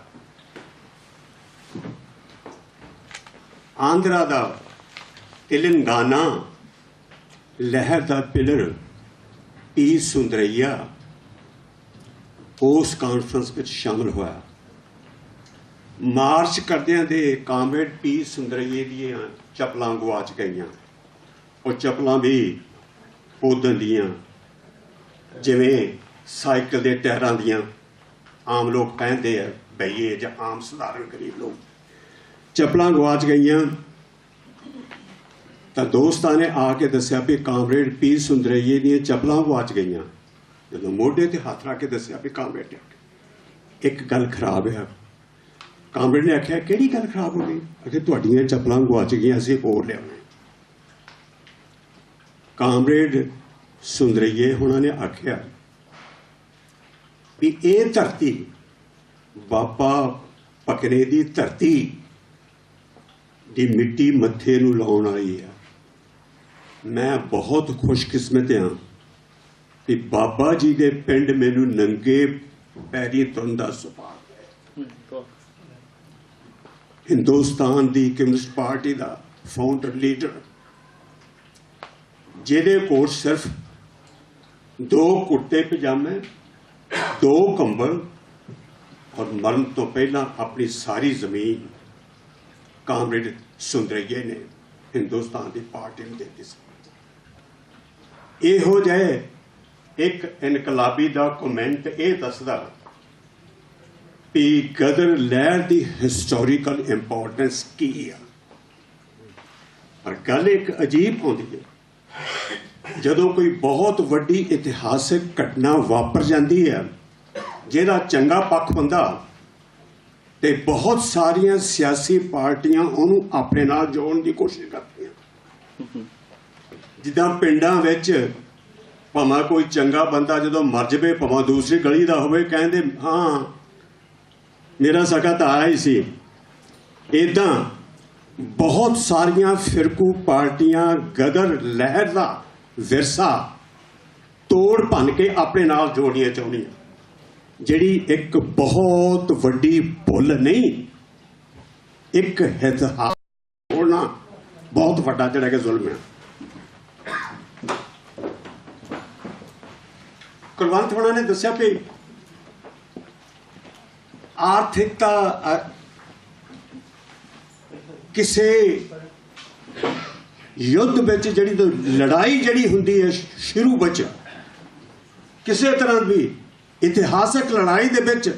ਆਂਧਰਾ ਦਾ ਤੇਲੰਗਾਨਾ ਲਹਿਰ ਦਾ ਪਿਲਰ ਪੀ ਸੁੰਦਰਈਆ ਉਸ ਕਾਨਫਰੰਸ ਵਿੱਚ ਸ਼ਾਮਲ ਹੋਇਆ। ਮਾਰਚ ਕਰਦਿਆਂ ਦੇ ਕਾਮਰੇਡ ਪੀ ਸੁੰਦਰਈਏ ਦੀਆਂ ਚੱਪਲਾਂ ਗੁਆਚ ਗਈਆਂ। ਉਹ ਚੱਪਲਾਂ ਵੀ ਪੌਦਨ ਦੀਆਂ, ਜਿਵੇਂ ਸਾਈਕਲ ਦੇ ਟਾਇਰਾਂ ਦੀਆਂ ਆਮ ਲੋਕ ਪਹਿਨਦੇ ਆ, ਬਈਏ ਜਾਂ ਆਮ ਸਧਾਰਨ ਗਰੀਬ ਲੋਕ। ਚੱਪਲਾਂ ਗੁਆਚ ਗਈਆਂ ਤਾਂ ਦੋਸਤਾਂ ਨੇ ਆ ਕੇ ਦੱਸਿਆ ਵੀ ਕਾਮਰੇਡ ਪੀ ਸੁੰਦਰਈਏ ਦੀਆਂ ਚੱਪਲਾਂ ਗੁਆਚ ਗਈਆਂ। ਜਦੋਂ ਮੋਢੇ ਤੇ ਹੱਥ ਰੱਖ ਕੇ ਦੱਸਿਆ ਵੀ ਕਾਮਰੇਡ ਇੱਕ ਗੱਲ ਖਰਾਬ ਹੈ। ਕਾਮਰੇਡ ਨੇ ਆਖਿਆ ਕਿਹੜੀ ਗੱਲ ਖਰਾਬ ਹੋ ਗਈ? ਅਖੇ ਤੁਹਾਡੀਆਂ ਚੱਪਲਾਂ ਗੁਆਚ ਗਈਆਂ, ਅਸੀਂ ਹੋਰ ਲਿਆਉਣੇ। ਕਾਮਰੇਡ ਸੁੰਦਰਈਏ ਉਹਨਾਂ ਨੇ ਆਖਿਆ ਵੀ ਇਹ ਧਰਤੀ ਬਾਬਾ ਭਕਨੇ ਦੀ ਧਰਤੀ ਦੀ ਮਿੱਟੀ ਮੱਥੇ ਨੂੰ ਲਾਉਣ ਵਾਲੀ ਹੈ। ਮੈਂ ਬਹੁਤ ਖੁਸ਼ਕਿਸਮਤ ਹਾਂ ਕਿ ਬਾਬਾ ਜੀ ਦੇ ਪਿੰਡ ਮੈਨੂੰ ਨੰਗੇ ਪੈਰੀ ਤੁਰਨ ਦਾ ਸੁਭਾਗ ਹੈ। ਹਿੰਦੁਸਤਾਨ ਦੀ ਕਮਿਊਨਿਸਟ ਪਾਰਟੀ ਦਾ ਫਾਊਂਡਰ ਲੀਡਰ, ਜਿਹਦੇ ਕੋਲ ਸਿਰਫ 2 ਕੁੜਤੇ ਪਜਾਮੇ, 2 ਕੰਬਲ ਔਰ ਮਰਨ ਤੋਂ ਪਹਿਲਾਂ ਆਪਣੀ ਸਾਰੀ ਜ਼ਮੀਨ ਕਾਮਰੇਡ ਸੁੰਦਰਈਏ ਨੇ ਹਿੰਦੁਸਤਾਨ ਦੀ ਪਾਰਟੀ ਨੂੰ ਦੇ ਦਿੱਤੀ ਸੀ। ਇਹੋ ਜਿਹੇ ਇੱਕ ਇਨਕਲਾਬੀ ਦਾ ਕਮੈਂਟ ਇਹ ਦੱਸਦਾ ਵੀ ਗਦਰ ਲਹਿਰ ਦੀ ਹਿਸਟੋਰੀਕਲ ਇੰਪੋਰਟੈਂਸ ਕੀ ਆ। ਪਰ ਗੱਲ ਇੱਕ ਅਜੀਬ ਹੁੰਦੀ ਹੈ ਜਦੋਂ ਕੋਈ ਬਹੁਤ ਵੱਡੀ ਇਤਿਹਾਸਿਕ ਘਟਨਾ ਵਾਪਰ ਜਾਂਦੀ ਹੈ, ਜਿਹਦਾ ਚੰਗਾ ਪੱਖ ਹੁੰਦਾ ਤੇ ਬਹੁਤ ਸਾਰੀਆਂ ਸਿਆਸੀ ਪਾਰਟੀਆਂ ਉਹਨੂੰ ਆਪਣੇ ਨਾਲ ਜੋੜਨ ਦੀ ਕੋਸ਼ਿਸ਼ ਕਰਦੀਆਂ। ਜਿੱਦਾਂ ਪਿੰਡਾਂ ਵਿੱਚ ਭਾਵੇਂ ਕੋਈ ਚੰਗਾ ਬੰਦਾ ਜਦੋਂ ਮਰ ਜਾਵੇ, ਭਾਵੇਂ ਦੂਸਰੀ ਗਲੀ ਦਾ ਹੋਵੇ, ਕਹਿੰਦੇ ਹਾਂ ਮੇਰਾ ਸਕਾ ਤਾਂ ਆਇਆ ਹੀ ਸੀ। ਇੱਦਾਂ ਬਹੁਤ ਸਾਰੀਆਂ ਫਿਰਕੂ ਪਾਰਟੀਆਂ ਗਦਰ ਲਹਿਰ ਦਾ ਵਿਰਸਾ ਤੋੜ ਭੰਨ ਕੇ ਆਪਣੇ ਨਾਲ ਜੋੜਨੀਆਂ ਚਾਹੁੰਦੀਆਂ, ਜਿਹੜੀ ਇੱਕ ਬਹੁਤ ਵੱਡੀ ਭੁੱਲ ਨਹੀਂ, ਇੱਕ ਇਤਿਹਾਸ ਤੋੜਨਾ ਬਹੁਤ ਵੱਡਾ ਜਿਹੜਾ ਕਿ ਜ਼ੁਲਮ ਹੈ। ਕੁਲਵੰਤ ਹੋਣਾ ਨੇ ਦੱਸਿਆ ਕਿ ਆਰਥਿਕਤਾ ਕਿਸੇ ਯੁੱਧ ਵਿੱਚ ਜਿਹੜੀ ਲੜਾਈ ਜਿਹੜੀ ਹੁੰਦੀ ਹੈ ਸ਼ੁਰੂ ਵਿੱਚ, ਕਿਸੇ ਤਰ੍ਹਾਂ ਵੀ ਇਤਿਹਾਸਕ ਲੜਾਈ ਦੇ ਵਿੱਚ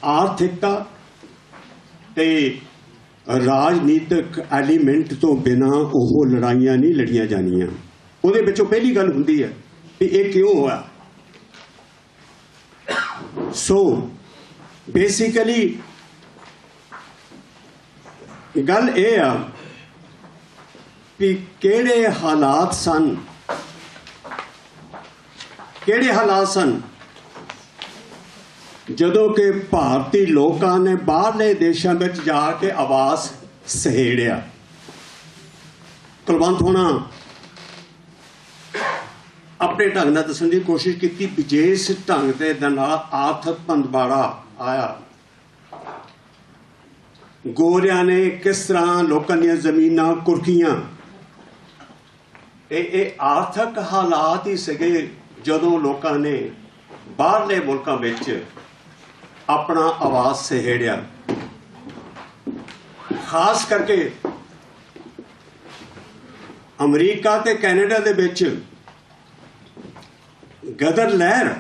ਆਰਥਿਕਤਾ ਤੇ ਰਾਜਨੀਤਿਕ ਐਲੀਮੈਂਟ ਤੋਂ ਬਿਨਾਂ ਉਹ ਲੜਾਈਆਂ ਨਹੀਂ ਲੜੀਆਂ ਜਾਣੀਆਂ। ਉਹਦੇ ਵਿੱਚੋਂ ਪਹਿਲੀ ਗੱਲ ਹੁੰਦੀ ਹੈ ਵੀ ਇਹ ਕਿਉਂ ਹੋਇਆ। ਸੋ ਬੇਸਿਕਲੀ ਗੱਲ ਇਹ ਆ ਵੀ ਕਿਹੜੇ ਹਾਲਾਤ ਸਨ ਜਦੋਂ ਕਿ ਭਾਰਤੀ ਲੋਕਾਂ ਨੇ ਬਾਹਰਲੇ ਦੇਸ਼ਾਂ ਵਿੱਚ ਜਾ ਕੇ ਆਵਾਜ਼ ਸਹੇੜਿਆ। ਕੁਲਵੰਤ ਹੋਣਾ ਆਪਣੇ ਢੰਗ ਨਾਲ ਦੱਸਣ ਦੀ ਕੋਸ਼ਿਸ਼ ਕੀਤੀ ਵੀ ਜਿਸ ਢੰਗ ਦੇ ਨਾਲ ਆਰਥਿਕ ਪੰਦਵਾੜਾ ਆਇਆ, ਗੋਰਿਆਂ ਨੇ ਕਿਸ ਤਰ੍ਹਾਂ ਲੋਕਾਂ ਦੀਆਂ ਜ਼ਮੀਨਾਂ ਕੁਰਕੀਆਂ, ਇਹ ਆਰਥਿਕ ਹਾਲਾਤ ਹੀ ਸੀਗੇ ਜਦੋਂ ਲੋਕਾਂ ਨੇ ਬਾਹਰਲੇ ਮੁਲਕਾਂ ਵਿੱਚ ਆਪਣਾ ਆਵਾਜ਼ ਸਹੇੜਿਆ। ਖਾਸ ਕਰਕੇ ਅਮਰੀਕਾ ਤੇ ਕੈਨੇਡਾ ਦੇ ਵਿੱਚ ਗਦਰ ਲਹਿਰ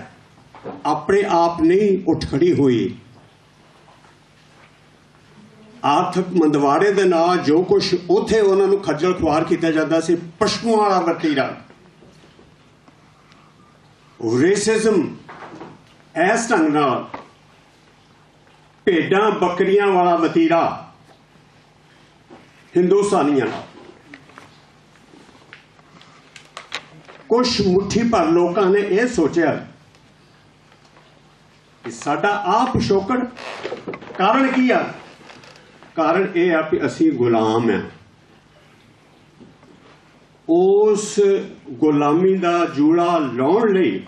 ਆਪਣੇ ਆਪ ਨਹੀਂ ਉੱਠ ਖੜੀ ਹੋਈ। ਆਰਥਿਕ ਮੰਦਵਾੜੇ ਦੇ ਨਾਲ ਜੋ ਕੁਝ ਉੱਥੇ ਉਹਨਾਂ ਨੂੰ ਖੱਜਲ ਖੁਆਰ ਕੀਤਾ ਜਾਂਦਾ ਸੀ, ਪਸ਼ੂਆਂ ਵਾਲਾ ਵਤੀਰਾ, ਰੇਸਿਜ਼ਮ, ਇਸ ਢੰਗ ਨਾਲ ਭੇਡਾਂ ਬੱਕਰੀਆਂ ਵਾਲਾ ਵਤੀਰਾ ਹਿੰਦੁਸਤਾਨੀਆਂ ਨਾਲ, ਕੁਛ ਮੁੱਠੀ ਭਰ ਲੋਕਾਂ ਨੇ ਇਹ ਸੋਚਿਆ ਕਿ ਸਾਡਾ ਆਪ ਪਿਛੋਕੜ ਕਾਰਨ ਕੀ ਆ? ਕਾਰਨ ਇਹ ਆ ਕਿ ਅਸੀਂ ਗੁਲਾਮ ਹਾਂ। ਉਸ ਗੁਲਾਮੀ ਦਾ ਜੂੜਾ ਲਾਉਣ ਲਈ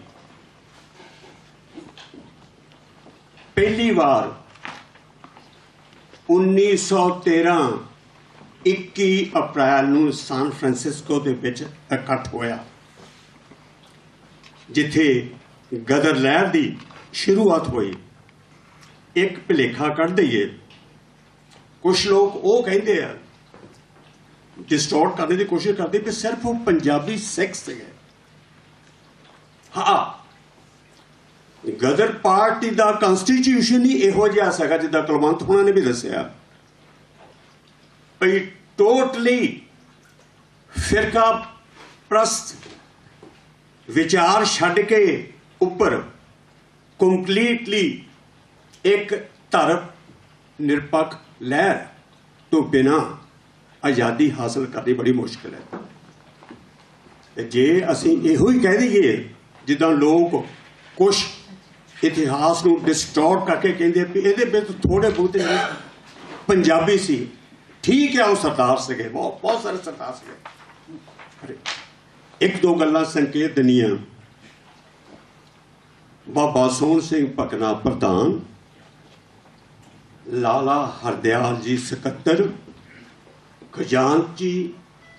ਪਹਿਲੀ ਵਾਰ 1913 21 ਅਪ੍ਰੈਲ ਨੂੰ ਸਾਨ ਫਰਾਂਸਿਸਕੋ ਦੇ ਵਿੱਚ ਇਕੱਠ ਹੋਇਆ, ਜਿੱਥੇ ਗਦਰ ਲਹਿਰ ਦੀ ਸ਼ੁਰੂਆਤ ਹੋਈ। ਇੱਕ ਭੁਲੇਖਾ ਕੱਢ ਦਈਏ, ਕੁਝ ਲੋਕ ਉਹ ਕਹਿੰਦੇ ਆ, ਡਿਸਟੋਰਟ ਕਰਨ ਦੀ ਕੋਸ਼ਿਸ਼ ਕਰਦੇ ਕਿ ਸਿਰਫ ਉਹ ਪੰਜਾਬੀ ਸਿੱਖ ਸੀਗੇ। ਹਾਂ, ਗਦਰ ਪਾਰਟੀ ਦਾ ਕਨਸਟੀਟਿਊਸ਼ਨ ਹੀ ਇਹੋ ਜਿਹਾ ਸੀਗਾ, ਜਿੱਦਾਂ ਕੁਲਵੰਤ ਹੋਣਾ ਨੇ ਵੀ ਦੱਸਿਆ, ਭਈ ਟੋਟਲੀ ਫਿਰਕਾ ਪ੍ਰਸਤ ਵਿਚਾਰ ਛੱਡ ਕੇ ਉੱਪਰ ਕੰਪਲੀਟਲੀ ਇੱਕ ਧਰਮ ਨਿਰਪੱਖ ਲਹਿਰ ਤੋਂ ਬਿਨਾਂ ਆਜ਼ਾਦੀ ਹਾਸਲ ਕਰਨੀ ਬੜੀ ਮੁਸ਼ਕਿਲ ਹੈ। ਤੇ ਜੇ ਅਸੀਂ ਇਹੋ ਹੀ ਕਹਿ ਦਈਏ, ਜਿੱਦਾਂ ਲੋਕ ਕੁਛ ਇਤਿਹਾਸ ਨੂੰ ਡਿਸਟੋਰਟ ਕਰਕੇ ਕਹਿੰਦੇ ਵੀ ਇਹਦੇ ਵਿੱਚ ਥੋੜੇ ਬਹੁਤੇ ਪੰਜਾਬੀ ਸੀ, ਠੀਕ ਹੈ, ਉਹ ਸਰਦਾਰ ਸੀਗੇ, ਬਹੁਤ ਸਾਰੇ ਸਰਦਾਰ ਸੀਗੇ। ਇੱਕ ਦੋ ਗੱਲਾਂ ਸੰਕੇਤ ਦੇਣੀਆਂ। ਬਾਬਾ ਸੋਹਣ ਸਿੰਘ ਭਕਨਾ ਪ੍ਰਧਾਨ, ਲਾਲਾ ਹਰਦਿਆਲ ਜੀ ਸਕੱਤਰ, ਖਜ਼ਾਨਚੀ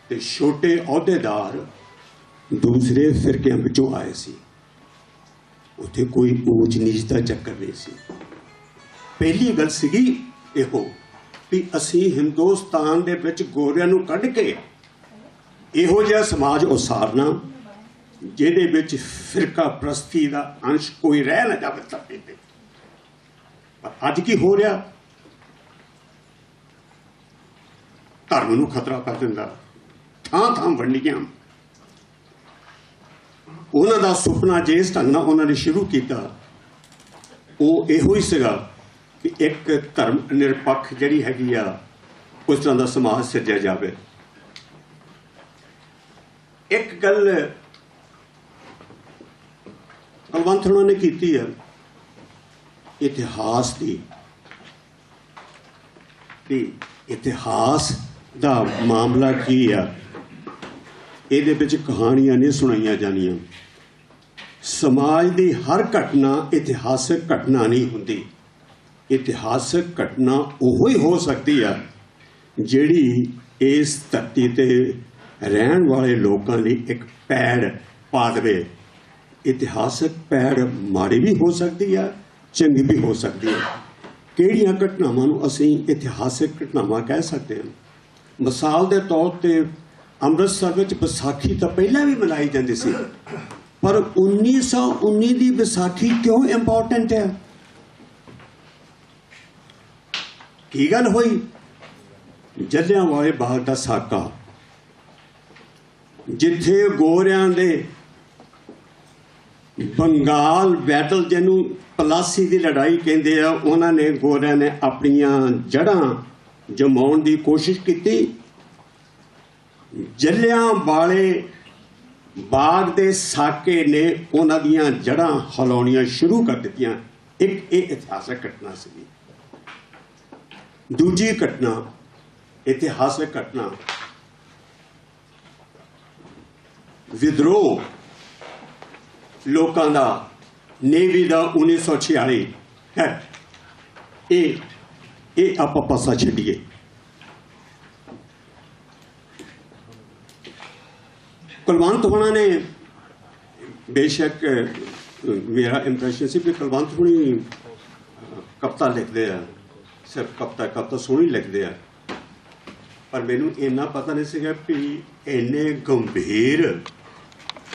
ਤੇ ਛੋਟੇ ਅਹੁਦੇਦਾਰ ਦੂਸਰੇ ਫਿਰਕਿਆਂ ਵਿੱਚੋਂ ਆਏ ਸੀ। ਉੱਥੇ ਕੋਈ ਊਚ ਨੀਚ ਦਾ ਚੱਕਰ ਨਹੀਂ ਸੀ। ਪਹਿਲੀ ਗੱਲ ਸੀਗੀ ਇਹੋ ਵੀ ਅਸੀਂ ਹਿੰਦੁਸਤਾਨ ਦੇ ਵਿੱਚ ਗੋਰਿਆਂ ਨੂੰ ਕੱਢ ਕੇ ਇਹੋ ਜਿਹਾ ਸਮਾਜ ਉਸਾਰਨਾ ਜਿਹਦੇ ਵਿੱਚ ਫਿਰਕਾ ਪ੍ਰਸਤੀ ਦਾ ਅੰਸ਼ ਕੋਈ ਰਹਿ ਨਾ ਜਾਵੇ ਧਰਤੀ ਤੇ। ਪਰ ਅੱਜ ਕੀ ਹੋ ਰਿਹਾ? ਧਰਮ ਨੂੰ ਖਤਰਾ ਕਰ ਦਿੰਦਾ, ਥਾਂ ਥਾਂ ਵੰਡੀਆਂ। ਉਹਨਾਂ ਦਾ ਸੁਪਨਾ ਜਿਸ ਢੰਗ ਨਾਲ ਉਹਨਾਂ ਨੇ ਸ਼ੁਰੂ ਕੀਤਾ, ਉਹ ਇਹੋ ਹੀ ਸੀਗਾ ਕਿ ਇੱਕ ਧਰਮ ਨਿਰਪੱਖ ਜਿਹੜੀ ਹੈਗੀ ਆ, ਉਸ ਤਰ੍ਹਾਂ ਦਾ ਸਮਾਜ ਸਿਰਜਿਆ ਜਾਵੇ। ਇੱਕ ਗੱਲ ਕੁਲਵੰਤ ਹੋਣਾ ਨੇ ਕੀਤੀ ਹੈ ਇਤਿਹਾਸ ਦੀ, ਕਿ ਇਤਿਹਾਸ ਦਾ ਮਾਮਲਾ ਕੀ ਆ। ਇਹਦੇ ਵਿੱਚ ਕਹਾਣੀਆਂ ਨਹੀਂ ਸੁਣਾਈਆਂ ਜਾਣੀਆਂ। ਸਮਾਜ ਦੀ ਹਰ ਘਟਨਾ ਇਤਿਹਾਸਕ ਘਟਨਾ ਨਹੀਂ ਹੁੰਦੀ। ਇਤਿਹਾਸਕ ਘਟਨਾ ਉਹੋ ਹੀ ਹੋ ਸਕਦੀ ਆ ਜਿਹੜੀ ਇਸ ਧਰਤੀ ਤੇ ਰਹਿਣ ਵਾਲੇ ਲੋਕਾਂ ਲਈ ਇੱਕ ਪੈੜ ਪਾ ਦੇਵੇ। ਇਤਿਹਾਸਕ ਪੈੜ ਮਾੜੀ ਵੀ ਹੋ ਸਕਦੀ ਆ, ਚੰਗੀ ਵੀ ਹੋ ਸਕਦੀ ਹੈ। ਕਿਹੜੀਆਂ ਘਟਨਾਵਾਂ ਨੂੰ ਅਸੀਂ ਇਤਿਹਾਸਕ ਘਟਨਾਵਾਂ ਕਹਿ ਸਕਦੇ ਹਾਂ? ਮਿਸਾਲ ਦੇ ਤੌਰ ਤੇ ਅੰਮ੍ਰਿਤਸਰ ਵਿੱਚ ਵਿਸਾਖੀ ਤਾਂ ਪਹਿਲਾਂ ਵੀ ਮਨਾਈ ਜਾਂਦੀ ਸੀ, ਪਰ 1919 ਦੀ ਵਿਸਾਖੀ ਕਿਉਂ ਇੰਪੋਰਟੈਂਟ ਹੈ? ਕੀ ਗੱਲ ਹੋਈ? ਜਲਿਆਂਵਾਲੇ ਬਾਗ ਦਾ ਸਾਕਾ, ਜਿੱਥੇ ਗੋਰਿਆਂ ਦੇ ਬੰਗਾਲ ਬੈਟਲ, ਜਿਹਨੂੰ ਪਲਾਸੀ ਦੀ ਲੜਾਈ ਕਹਿੰਦੇ ਆ, ਉਹਨਾਂ ਨੇ ਗੋਰਿਆਂ ਨੇ ਆਪਣੀਆਂ ਜੜ੍ਹਾਂ ਜਮਾਉਣ ਦੀ ਕੋਸ਼ਿਸ਼ ਕੀਤੀ। ਜਲਿਆਂਵਾਲੇ ਬਾਗ ਦੇ ਸਾਕੇ ਨੇ ਉਹਨਾਂ ਦੀਆਂ ਜੜ੍ਹਾਂ ਹਿਲਾਉਣੀਆਂ ਸ਼ੁਰੂ ਕਰ ਦਿੱਤੀਆਂ। ਇੱਕ ਇਹ ਇਤਿਹਾਸਕ ਘਟਨਾ ਸੀ। ਦੂਜੀ ਘਟਨਾ, ਇਤਿਹਾਸਕ ਘਟਨਾ, ਵਿਦਰੋਹ ਲੋਕਾਂ ਦਾ ਨੇਵੀ ਦਾ 1946 ਹੈ। ਇਹ ਆਪਾਂ ਪਾਸਾ ਛੱਡੀਏ। ਕੁਲਵੰਤ ਹੋਣਾ ਨੇ, ਬੇਸ਼ੱਕ ਮੇਰਾ ਇੰਪ੍ਰੈਸ਼ਨ ਸੀ ਕਿ ਕੁਲਵੰਤ ਹੋਣੀ ਕਵਿਤਾ ਲਿਖਦੇ ਆ, ਸਿਰਫ ਕਵਿਤਾ ਸੋਹਣੀ ਲਿਖਦੇ ਆ, ਪਰ ਮੈਨੂੰ ਇੰਨਾ ਪਤਾ ਨਹੀਂ ਸੀਗਾ ਵੀ ਇੰਨੇ ਗੰਭੀਰ